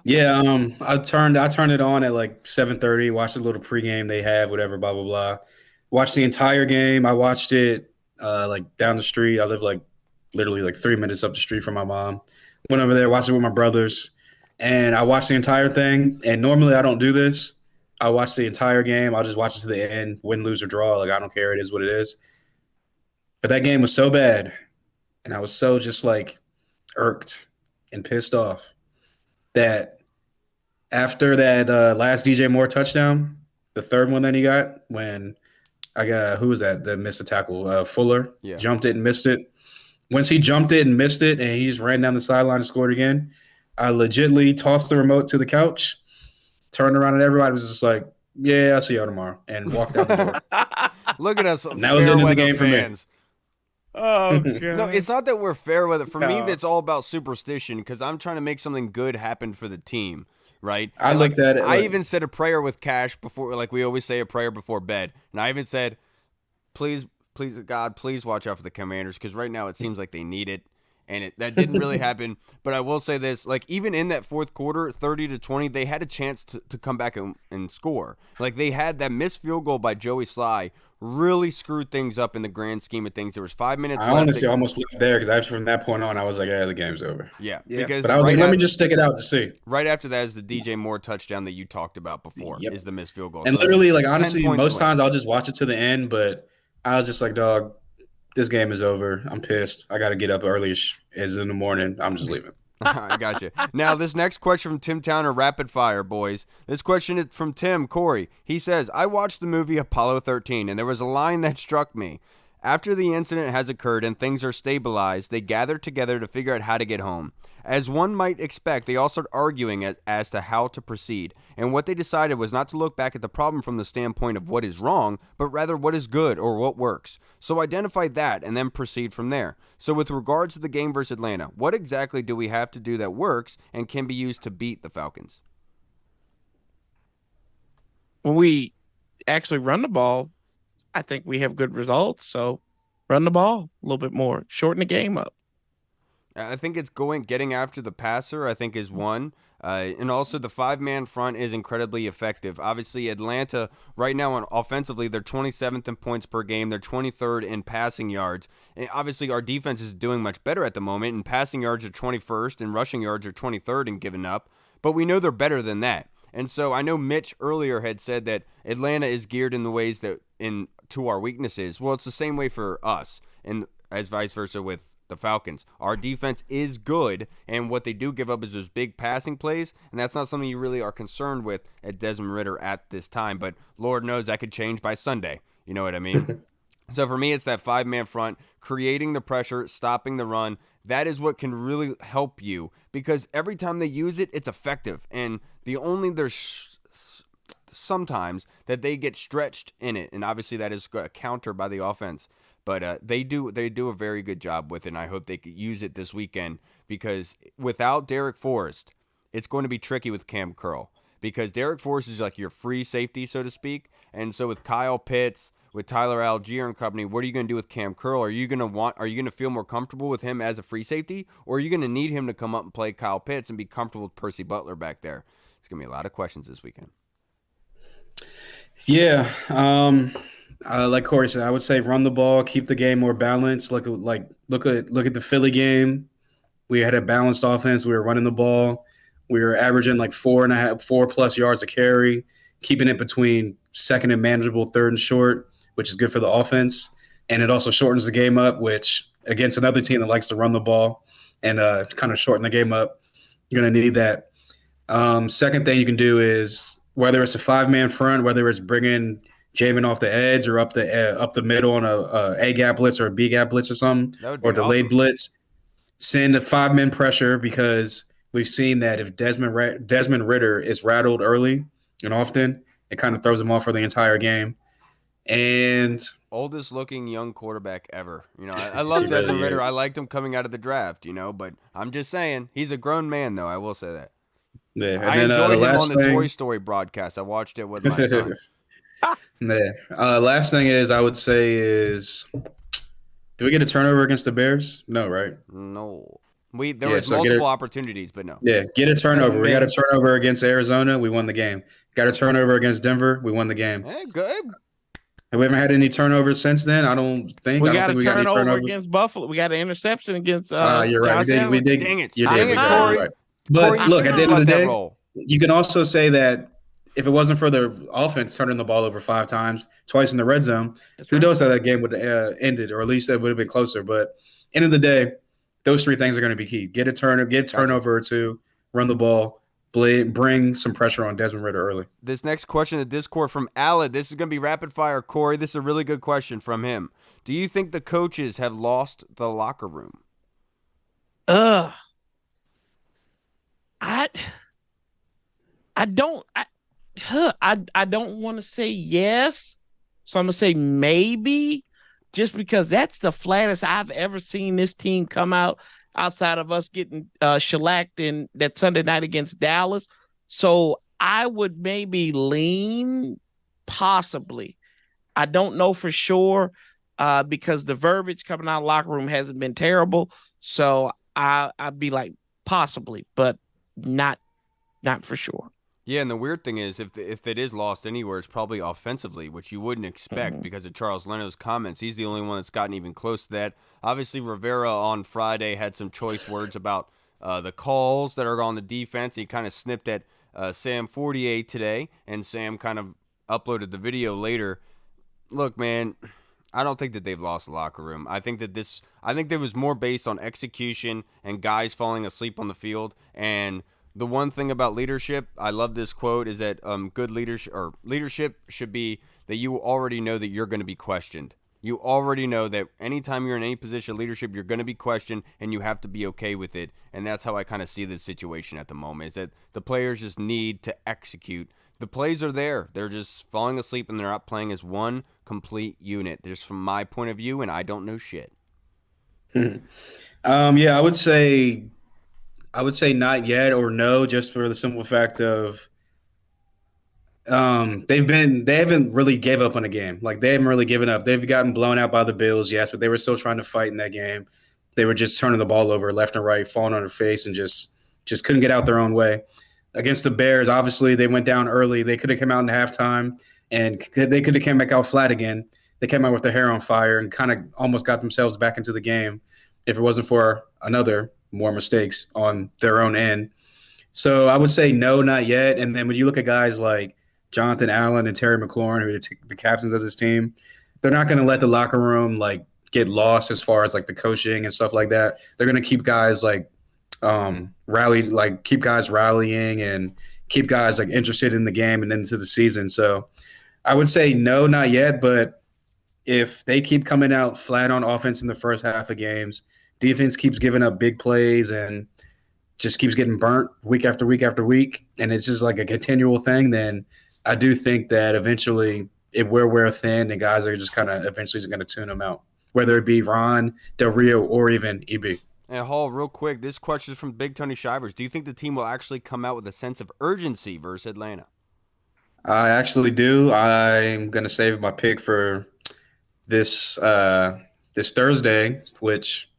Yeah, I turned it on at 7:30, watched a little pregame they have, whatever, blah blah blah. Watched the entire game. I watched it down the street. I live literally 3 minutes up the street from my mom. Went over there, watched it with my brothers, and I watched the entire thing. And normally I don't do this. I watch the entire game. I'll just watch it to the end, win, lose, or draw. I don't care. It is what it is. But that game was so bad, and I was so just irked and pissed off that after that last DJ Moore touchdown, the third one that he got, when I got, who was that missed the tackle? Fuller jumped it and missed it. Once he jumped it and missed it and he just ran down the sideline and scored again, I legitly tossed the remote to the couch, turned around and everybody was just like, yeah, I'll see y'all tomorrow, and walked out the door.
Look at us.
And that was the end of the game
fans.
for me.
Oh, God.
No, it's not that we're fair weather. For me, that's all about superstition because I'm trying to make something good happen for the team, right?
I looked at it.
I even said a prayer with Cash before, we always say a prayer before bed. And I even said, please, God, please watch out for the Commanders because right now it seems like they need it. And that didn't really happen. But I will say this, like, even in that fourth quarter, 30-20, they had a chance to come back and score. Like, they had that missed field goal by Joey Sly really screwed things up in the grand scheme of things. There was 5 minutes left.
I honestly almost left there because from that point on, I was like, yeah, the game's over.
Yeah.
Because but I was like, let me just stick it out to see.
Right after that is the DJ Moore touchdown that you talked about before, is the missed field goal.
And so literally, like, honestly, most times I'll just watch it to the end, but I was just like, dog, this game is over. I'm pissed. I got to get up early as in the morning. I'm just leaving.
I got you. Now, this next question from Tim Towner, rapid fire, boys. This question is from Tim Corey. He says, I watched the movie Apollo 13, and there was a line that struck me. After the incident has occurred and things are stabilized, they gather together to figure out how to get home. As one might expect, they all start arguing as to how to proceed. And what they decided was not to look back at the problem from the standpoint of what is wrong, but rather what is good or what works. So identify that and then proceed from there. So with regards to the game versus Atlanta, what exactly do we have to do that works and can be used to beat the Falcons?
When we actually run the ball, I think we have good results. So run the ball a little bit more, shorten the game up.
I think it's getting after the passer, I think, is one. And also the 5-man front is incredibly effective. Obviously, Atlanta right now offensively, they're 27th in points per game. They're 23rd in passing yards. And obviously, our defense is doing much better at the moment. And passing yards are 21st and rushing yards are 23rd and giving up. But we know they're better than that. And so I know Mitch earlier had said that Atlanta is geared in the ways that to our weaknesses. Well, it's the same way for us, and as vice versa with the Falcons. Our defense is good, and what they do give up is those big passing plays, and that's not something you really are concerned with at Desmond Ridder at this time, but Lord knows that could change by Sunday. You know what I mean? So for me, it's that 5-man front, creating the pressure, stopping the run. That is what can really help you, because every time they use it, it's effective, and there's sometimes that they get stretched in it, and obviously that is a counter by the offense. But they do a very good job with it, and I hope they could use it this weekend, because without Derek Forrest, it's going to be tricky with Cam Curl, because Derek Forrest is like your free safety, so to speak. And so with Kyle Pitts, with Tyler Algier and company, what are you going to do with Cam Curl? Are you going to feel more comfortable with him as a free safety, or are you going to need him to come up and play Kyle Pitts and be comfortable with Percy Butler back there? It's going to be a lot of questions this weekend.
Yeah. Like Corey said, I would say run the ball, keep the game more balanced. Look at the Philly game. We had a balanced offense. We were running the ball. We were averaging like 4+ yards a carry, keeping it between second and manageable, third and short, which is good for the offense. And it also shortens the game up, which against another team that likes to run the ball and kind of shorten the game up, you're going to need that. Second thing you can do is, whether it's a 5-man front, whether it's bringing Jamin off the edge or up the middle on a gap blitz or a B gap blitz or something, or delayed blitz, send a 5-man pressure, because we've seen that if Desmond Ridder is rattled early and often, it kind of throws him off for the entire game. And
oldest looking young quarterback ever. I love Desmond Ridder. I liked him coming out of the draft, but I'm just saying, he's a grown man, though. I will say that.
Yeah,
I enjoyed him on the Toy Story broadcast. I watched it with my son.
Last thing is, I would say is, do we get a turnover against the Bears? No, right?
No. There was multiple opportunities, but no.
Yeah, get a turnover. We got a turnover against Arizona. We won the game. Got a turnover against Denver. We won the game.
Hey, good.
Have we ever had any turnovers since then? I don't think.
We got a turnover against Buffalo. We got an interception against
you're right. We did.
Dang it.
You
did.
Corey. Right. But
Corey,
look, at the end of the day, you can also say that if it wasn't for the offense turning the ball over 5 times, twice in the red zone, who knows how that game would have ended, or at least it would have been closer. But end of the day, those 3 things are going to be key. Get a turnover or 2, run the ball, bring some pressure on Desmond Ridder early.
This next question in the Discord from Aled. This is going to be rapid fire, Corey. This is a really good question from him. Do you think the coaches have lost the locker room?
I don't want to say yes, so I'm gonna say maybe, just because that's the flattest I've ever seen this team come out, outside of us getting shellacked in that Sunday night against Dallas. So I would maybe lean possibly. I don't know for sure, because the verbiage coming out of the locker room hasn't been terrible. So I'd be like possibly, but not for sure.
Yeah, and the weird thing is, if it is lost anywhere, it's probably offensively, which you wouldn't expect because of Charles Leno's comments. He's the only one that's gotten even close to that. Obviously, Rivera on Friday had some choice words about the calls that are on the defense. He kind of snipped at Sam 48 today, and Sam kind of uploaded the video later. Look, man, I don't think that they've lost the locker room. I think that was more based on execution and guys falling asleep on the field. And the one thing about leadership, I love this quote, is that good leadership should be that you already know that you're going to be questioned. You already know that anytime you're in any position of leadership, you're going to be questioned, and you have to be okay with it. And that's how I kind of see this situation at the moment, is that the players just need to execute. The plays are there. They're just falling asleep, and they're not playing as one complete unit. Just from my point of view, and I don't know shit.
Yeah, I would say not yet or no, just for the simple fact of they haven't really gave up on a game. Like they haven't really given up. They've gotten blown out by the Bills, yes, but they were still trying to fight in that game. They were just turning the ball over left and right, falling on their face, and just couldn't get out their own way. Against the Bears, obviously they went down early. They could have come out in halftime, and they could have came back out flat again. They came out with their hair on fire and kind of almost got themselves back into the game if it wasn't for another more mistakes on their own end. So I would say no, not yet. And then when you look at guys like Jonathan Allen and Terry McLaurin, who are the captains of this team, they're not going to let the locker room like get lost as far as like the coaching and stuff like that. They're going to keep guys like keep guys rallying and keep guys like interested in the game and into the season. So I would say no, not yet. But if they keep coming out flat on offense in the first half of games, defense keeps giving up big plays and just keeps getting burnt week after week after week, and it's just like a continual thing, then I do think that eventually it will wear thin and guys are just kind of eventually going to tune them out, whether it be Ron, Del Rio, or even EB.
And Hall, real quick, this question is from Big Tony Shivers. Do you think the team will actually come out with a sense of urgency versus Atlanta?
I actually do. I'm going to save my pick for this Thursday, which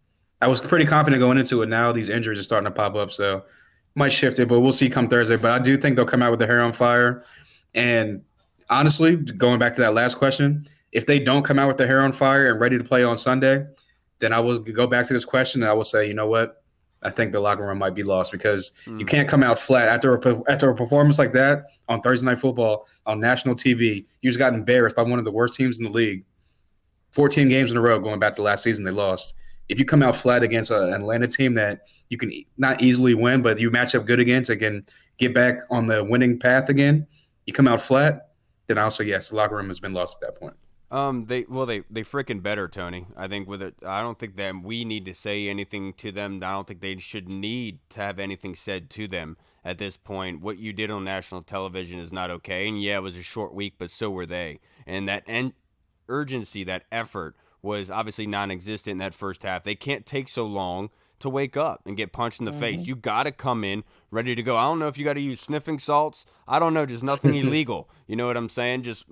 I was pretty confident going into it. Now these injuries are starting to pop up, so might shift it, but we'll see come Thursday. But I do think they'll come out with their hair on fire. And honestly, going back to that last question, if they don't come out with their hair on fire and ready to play on Sunday, then I will go back to this question and I will say, you know what? I think the locker room might be lost because you can't come out flat after a performance like that on Thursday Night Football on national TV. You just got embarrassed by one of the worst teams in the league. 14 games in a row going back to last season they lost. If you come out flat against an Atlanta team that you can not easily win, but you match up good against and can get back on the winning path again, you come out flat, then I'll say yes, the locker room has been lost at that point.
They freaking better, Tony. I think with it, I don't think that we need to say anything to them. I don't think they should need to have anything said to them at this point. What you did on national television is not okay. And yeah, it was a short week, but so were they. And that urgency, that effort was obviously non-existent in that first half. They can't take so long to wake up and get punched in the face. You got to come in ready to go. I don't know if you got to use sniffing salts. I don't know, just nothing illegal. You know what I'm saying? Just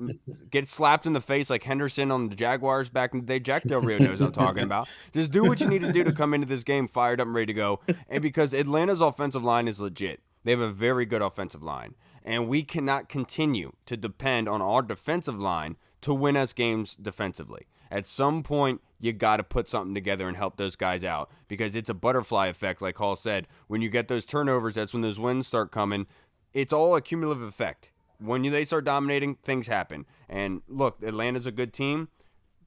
get slapped in the face like Henderson on the Jaguars back in the day. Jack Del Rio knows what I'm talking about. Just do what you need to do to come into this game fired up and ready to go. And because Atlanta's offensive line is legit. They have a very good offensive line. And we cannot continue to depend on our defensive line to win us games defensively. At some point, you got to put something together and help those guys out because it's a butterfly effect, like Hall said. When you get those turnovers, that's when those wins start coming. It's all a cumulative effect. When they start dominating, things happen. And look, Atlanta's a good team,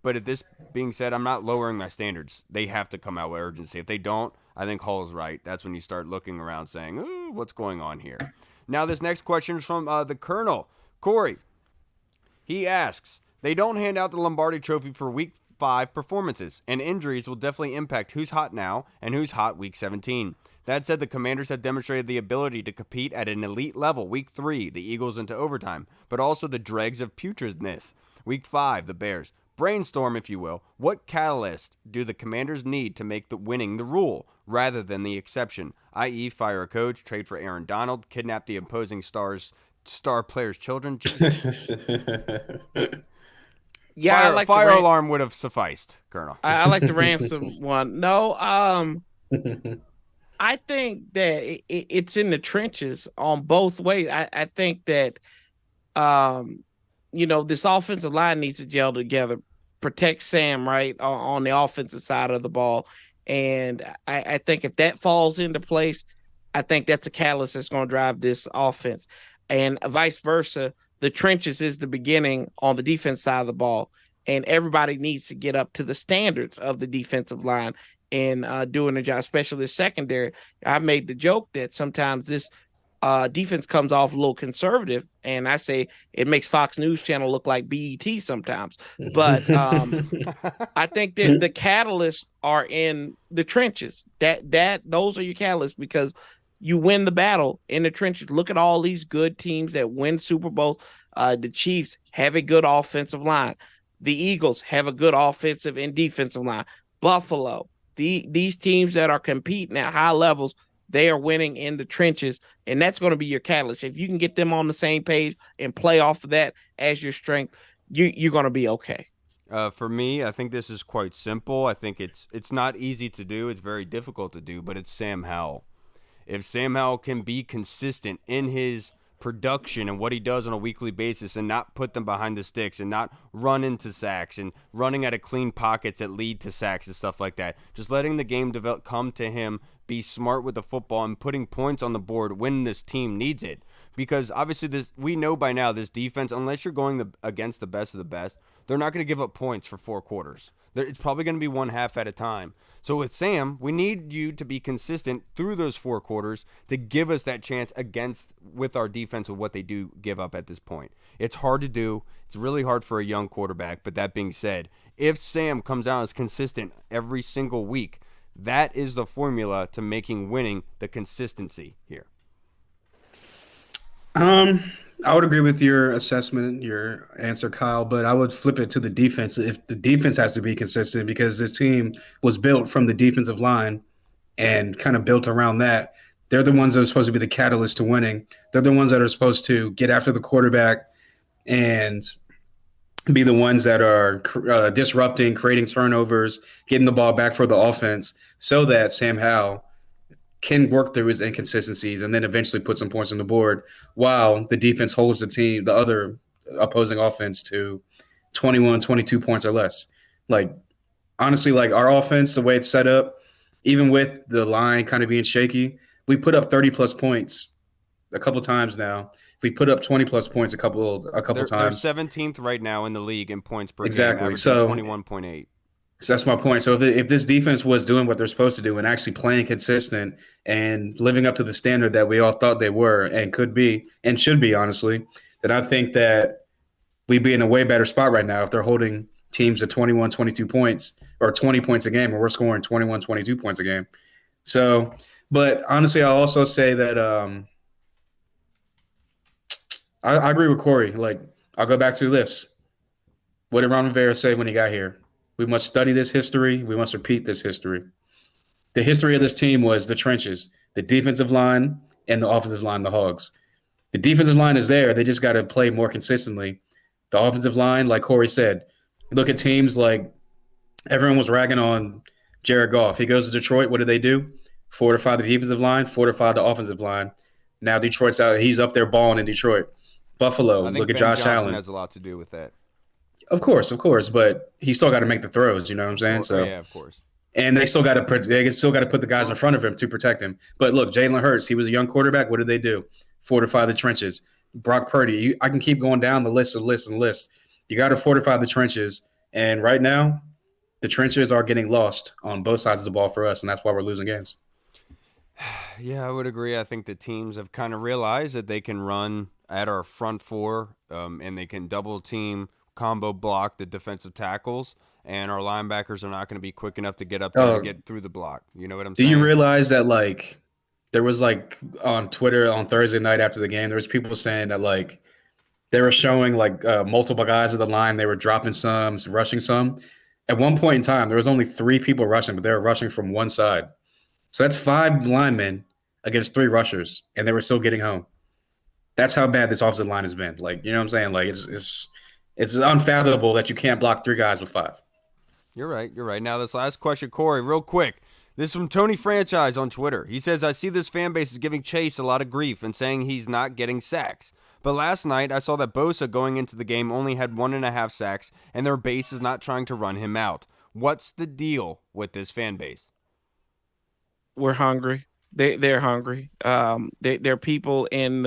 but at this being said, I'm not lowering my standards. They have to come out with urgency. If they don't, I think Hall's right. That's when you start looking around saying, ooh, what's going on here? Now, this next question is from the Colonel, Corey. He asks, they don't hand out the Lombardi Trophy for Week 5 performances, and injuries will definitely impact who's hot now and who's hot Week 17. That said, the Commanders have demonstrated the ability to compete at an elite level Week 3, the Eagles into overtime, but also the dregs of putridness. Week 5, the Bears. Brainstorm, if you will. What catalyst do the Commanders need to make the winning the rule rather than the exception, i.e. fire a coach, trade for Aaron Donald, kidnap the opposing star players' children?
Yeah,
fire alarm would have sufficed, Colonel.
I like the ransom one. No, I think that it's in the trenches on both ways. I think that this offensive line needs to gel together, protect Sam right on the offensive side of the ball, and I think if that falls into place, I think that's a catalyst that's going to drive this offense, and vice versa. The trenches is the beginning on the defense side of the ball, and everybody needs to get up to the standards of the defensive line and doing the job, especially the secondary. I made the joke that sometimes this defense comes off a little conservative, and I say it makes Fox News Channel look like BET sometimes. But I think that the catalysts are in the trenches. Those are your catalysts because you win the battle in the trenches. Look at all these good teams that win Super Bowls. The Chiefs have a good offensive line. The Eagles have a good offensive and defensive line. Buffalo, these teams that are competing at high levels, they are winning in the trenches, and that's going to be your catalyst. If you can get them on the same page and play off of that as your strength, you're going to be okay.
For me, I think this is quite simple. I think it's not easy to do. It's very difficult to do, but it's Sam Howell. If Sam Howell can be consistent in his production and what he does on a weekly basis and not put them behind the sticks and not run into sacks and running out of clean pockets that lead to sacks and stuff like that, just letting the game come to him, be smart with the football and putting points on the board when this team needs it. Because obviously we know by now this defense, unless you're going against the best of the best, they're not going to give up points for 4 quarters. It's probably going to be one half at a time. So with Sam, we need you to be consistent through those 4 quarters to give us that chance with our defense with what they do give up at this point. It's hard to do. It's really hard for a young quarterback. But that being said, if Sam comes out as consistent every single week, that is the formula to making winning the consistency here.
I would agree with your assessment, your answer, Kyle, but I would flip it to the defense. If the defense has to be consistent, because this team was built from the defensive line and kind of built around that. They're the ones that are supposed to be the catalyst to winning. They're the ones that are supposed to get after the quarterback and be the ones that are disrupting, creating turnovers, getting the ball back for the offense so that Sam Howell can work through his inconsistencies and then eventually put some points on the board while the defense holds the other opposing offense to 21, 22 points or less. Like, honestly, like our offense, the way it's set up, even with the line kind of being shaky, we put up 30-plus points a couple times now. If we put up 20-plus points a couple times.
They're 17th right now in the league in points per
exactly.
game,
So
21.8.
So that's my point. So if this defense was doing what they're supposed to do and actually playing consistent and living up to the standard that we all thought they were and could be and should be, honestly, then I think that we'd be in a way better spot right now if they're holding teams to 21, 22 points or 20 points a game, and we're scoring 21, 22 points a game. So, but honestly, I'll also say that I agree with Corey. Like, I'll go back to this. What did Ron Rivera say when he got here? We must study this history. We must repeat this history. The history of this team was the trenches, the defensive line, and the offensive line, the Hogs. The defensive line is there. They just got to play more consistently. The offensive line, like Corey said, look at teams like everyone was ragging on Jared Goff. He goes to Detroit. What do? Fortify the defensive line, fortify the offensive line. Now Detroit's out. He's up there balling in Detroit. Buffalo, look at Josh Allen.
Has a lot to do with that.
Of course, but he still got to make the throws. You know what I'm saying? So
yeah, of course.
And they still got to put the guys in front of him to protect him. But look, Jalen Hurts, he was a young quarterback. What did they do? Fortify the trenches. Brock Purdy, I can keep going down the list. You got to fortify the trenches. And right now, the trenches are getting lost on both sides of the ball for us, and that's why we're losing games.
Yeah, I would agree. I think the teams have kind of realized that they can run at our front four, and they can double team, combo block the defensive tackles, and our linebackers are not going to be quick enough to get up there and get through the block. You know what I'm saying?
Do you realize that, like, there was, like, on Twitter on Thursday night after the game, there was people saying that, like, they were showing, like, multiple guys at the line. They were dropping some, rushing some. At one point in time, there was only 3 people rushing, but they were rushing from one side. So that's 5 linemen against 3 rushers, and they were still getting home. That's how bad this offensive line has been. Like, you know what I'm saying? Like, it's unfathomable that you can't block 3 guys with 5.
You're right. Now, this last question, Corey, real quick. This is from Tony Franchise on Twitter. He says, I see this fan base is giving Chase a lot of grief and saying he's not getting sacks. But last night, I saw that Bosa going into the game only had 1.5 sacks, and their base is not trying to run him out. What's the deal with this fan base?
We're hungry. They're hungry. There are people in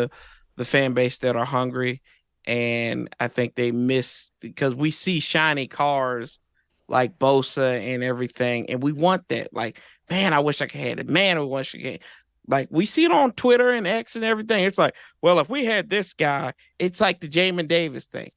the fan base that are hungry, and I think they miss because we see shiny cars like Bosa and everything, and we want that. Like, man, I wish I could have it. Man, I wish I could. Like, we see it on Twitter and X and everything. It's like, well, if we had this guy, it's like the Jamin Davis thing.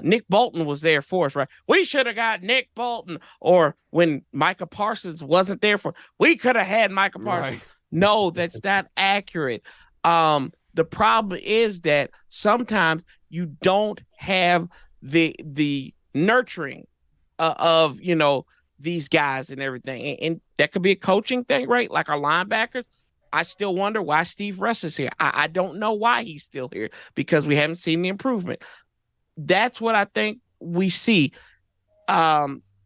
Nick Bolton was there for us, right? We should have got Nick Bolton. Or when Micah Parsons wasn't there we could have had Micah Parsons. Right. No, that's not accurate. The problem is that sometimes you don't have the nurturing of, these guys and everything. And that could be a coaching thing, right? Like our linebackers. I still wonder why Steve Russ is here. I don't know why he's still here because we haven't seen the improvement. That's what I think we see.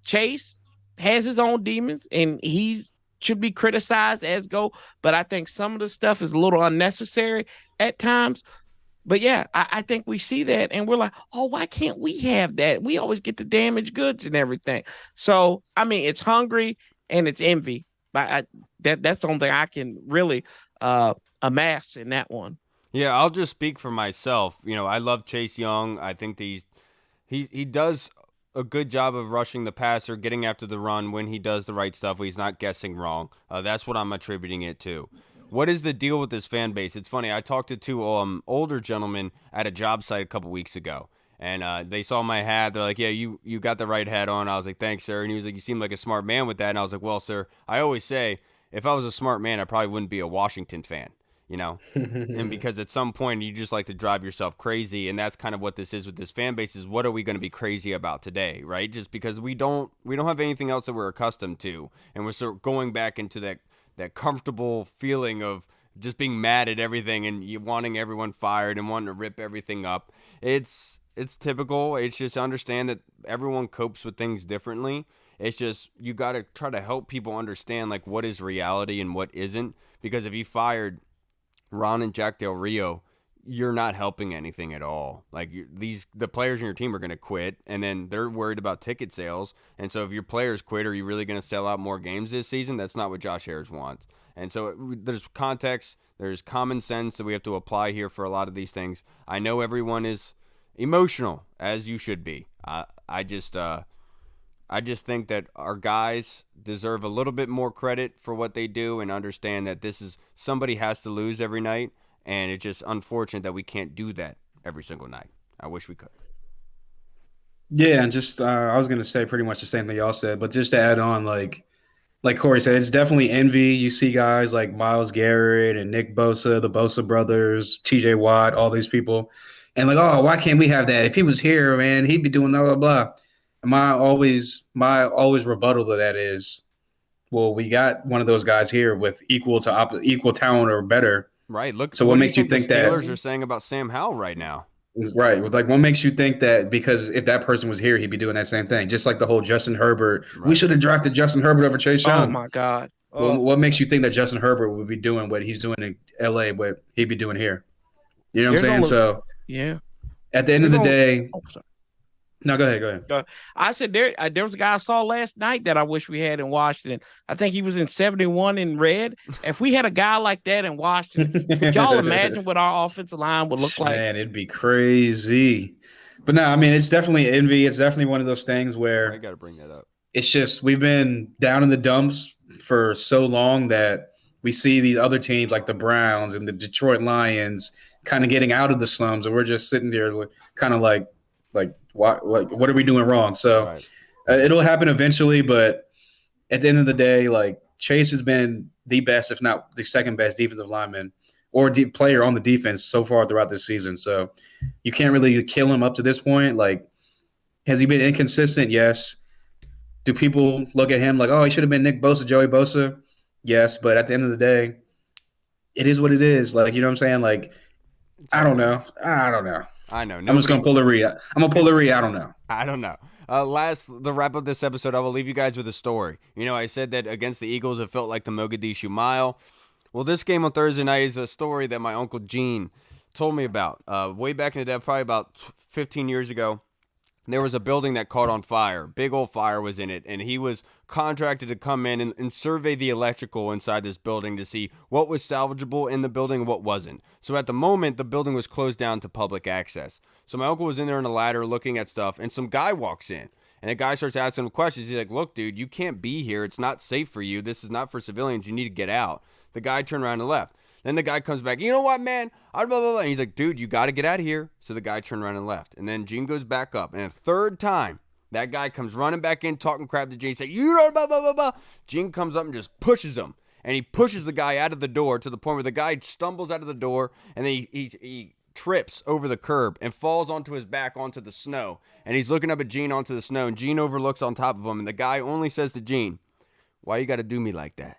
Chase has his own demons, and he should be criticized as go. But I think some of the stuff is a little unnecessary at times. But yeah, I think we see that, and we're like, oh, why can't we have that? We always get the damaged goods and everything. So, I mean, it's hungry and it's envy. But that's the only thing I can really amass in that one.
Yeah, I'll just speak for myself. I love Chase Young. I think that he does a good job of rushing the passer, getting after the run when he does the right stuff, when he's not guessing wrong. That's what I'm attributing it to. What is the deal with this fan base? It's funny. I talked to two older gentlemen at a job site a couple weeks ago, and they saw my hat. They're like, yeah, you got the right hat on. I was like, thanks, sir. And he was like, you seem like a smart man with that. And I was like, well, sir, I always say if I was a smart man, I probably wouldn't be a Washington fan. And because at some point you just like to drive yourself crazy, and that's kind of what this is with this fan base is what are we going to be crazy about today, right? Just because we don't have anything else that we're accustomed to, and we're sort of going back into that comfortable feeling of just being mad at everything and you wanting everyone fired and wanting to rip everything up. It's typical. It's just understand that everyone copes with things differently. It's just you got to try to help people understand like what is reality and what isn't, because if you fired Ron and Jack Del Rio, you're not helping anything at all. Like the players in your team are going to quit, and then they're worried about ticket sales. And so if your players quit, are you really going to sell out more games this season? That's not what Josh Harris wants. And so there's context, there's common sense that we have to apply here for a lot of these things. I know everyone is emotional, as you should be. I just think that our guys deserve a little bit more credit for what they do and understand that somebody has to lose every night, and it's just unfortunate that we can't do that every single night. I wish we could.
Yeah, and just I was going to say pretty much the same thing y'all said, but just to add on, like Corey said, it's definitely envy. You see guys like Myles Garrett and Nick Bosa, the Bosa brothers, TJ Watt, all these people, and like, oh, why can't we have that? If he was here, man, he'd be doing blah, blah, blah. My always rebuttal to that is, well, we got one of those guys here with equal talent or better.
Right. Look.
So what makes you think
the
that
Steelers are saying about Sam Howell right now?
Right. Like, what makes you think that because if that person was here, he'd be doing that same thing? Just like the whole Justin Herbert. Right. We should have drafted Justin Herbert over Chase Young.
Oh my God.
Well, what makes you think that Justin Herbert would be doing what he's doing in LA, what he'd be doing here? You know what I'm saying? So
yeah.
At the end of the day. No, go ahead.
I said there was a guy I saw last night that I wish we had in Washington. I think he was in 71 in red. If we had a guy like that in Washington, could y'all imagine what our offensive line would look like?
Man, it'd be crazy. But no, I mean, it's definitely envy. It's definitely one of those things where
I got to bring that up.
It's just we've been down in the dumps for so long that we see these other teams like the Browns and the Detroit Lions kind of getting out of the slums, and we're just sitting there kind of like what are we doing wrong? So right. It'll happen eventually, but at the end of the day, like Chase has been the best, if not the second best defensive lineman or player on the defense so far throughout this season. So you can't really kill him up to this point. Like, has he been inconsistent? Yes. Do people look at him like, oh, he should have been Nick Bosa, Joey Bosa? Yes. But at the end of the day, it is what it is. Like, you know what I'm saying? Like, I don't know.
I know.
I'm just going to pull a Reed. I'm going to pull a Reed. I don't know.
I don't know. The wrap up this episode, I will leave you guys with a story. You know, I said that against the Eagles, it felt like the Mogadishu Mile. Well, this game on Thursday night is a story that my Uncle Gene told me about. Way back in the day, probably about 15 years ago, there was a building that caught on fire. Big old fire was in it, and he was contracted to come in and survey the electrical inside this building to see what was salvageable in the building and what wasn't. So at the moment, the building was closed down to public access. So my uncle was in there on a ladder looking at stuff, and some guy walks in. And the guy starts asking him questions. He's like, look, dude, you can't be here. It's not safe for you. This is not for civilians. You need to get out. The guy turned around and left. Then the guy comes back. You know what, man? Blah, blah, blah. And he's like, dude, you got to get out of here. So the guy turned around and left. And then Gene goes back up. And a third time, that guy comes running back in, talking crap to Gene. He's like, you know, blah, blah, blah, blah. Gene comes up and just pushes him. And he pushes the guy out of the door to the point where the guy stumbles out of the door. And then he trips over the curb and falls onto his back onto the snow. And he's looking up at Gene onto the snow. And Gene overlooks on top of him. And the guy only says to Gene, why you got to do me like that?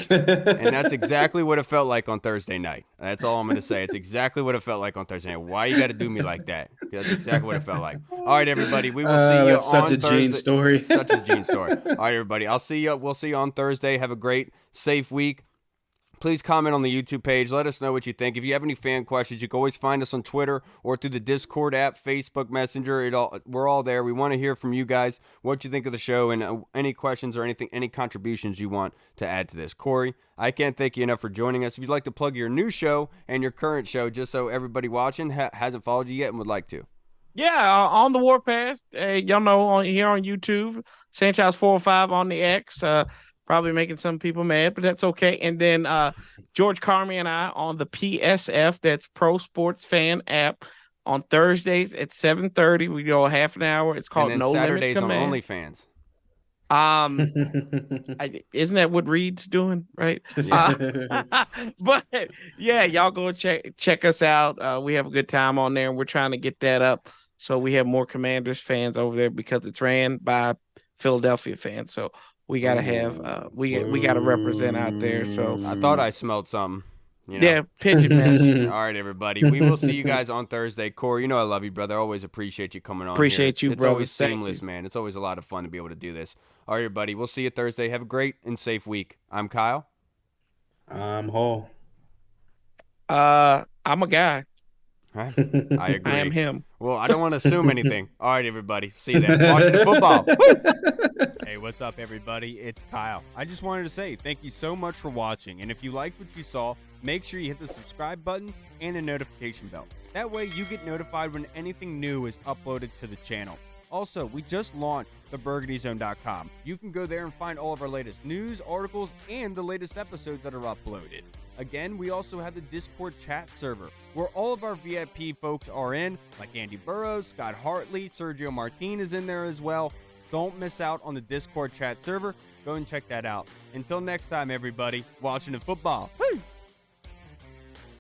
And that's exactly what it felt like on Thursday night. That's all I'm going to say. It's exactly what it felt like on Thursday night. Why you got to do me like that? That's exactly what it felt like. All right, everybody. We will see you
that's
on
such a
Thursday.
Gene story.
Such a Gene story. All right, everybody. We'll see you on Thursday. Have a great, safe week. Please comment on the YouTube page. Let us know what you think. If you have any fan questions, you can always find us on Twitter or through the Discord app, Facebook Messenger. We're all there. We want to hear from you guys what you think of the show and any questions or any contributions you want to add to this. Corey, I can't thank you enough for joining us. If you'd like to plug your new show and your current show, just so everybody watching hasn't followed you yet and would like to.
Yeah, on the Warpath. Y'all know here on YouTube, Sanchez 405 on the X. Probably making some people mad, but that's okay. And then George Carmi and I on the PSF, that's Pro Sports Fan app, on Thursdays at 7:30. We go half an hour. It's called
And then
No
Saturdays
Limit
on
Command.
OnlyFans.
Isn't that what Reed's doing, right?
Yeah.
But yeah, y'all go check us out. We have a good time on there, and we're trying to get that up so we have more Commanders fans over there because it's ran by Philadelphia fans. So we gotta have we gotta represent out there. So
I thought I smelled something. You know?
yeah, pigeon mess.
All right, everybody. We will see you guys on Thursday. Corey, you know I love you, brother. I always appreciate you coming on.
Appreciate
here.
you,
It's
brother.
always
Thank
seamless,
you.
man. It's always a lot of fun to be able to do this. All right, everybody. We'll see you Thursday. Have a great and safe week. I'm Kyle.
I'm Hall.
I'm a guy.
I agree.
I am him.
Well, I don't want to assume anything. All right, everybody. See you then. Washington football. Woo! Hey, what's up, everybody? It's Kyle. I just wanted to say thank you so much for watching. And if you liked what you saw, make sure you hit the subscribe button and the notification bell. That way you get notified when anything new is uploaded to the channel. Also, we just launched the BurgundyZone.com. You can go there and find all of our latest news, articles, and the latest episodes that are uploaded. Again, we also have the Discord chat server, where all of our VIP folks are in, like Andy Burrows, Scott Hartley, Sergio Martin is in there as well. Don't miss out on the Discord chat server. Go and check that out. Until next time, everybody, Washington football. Woo!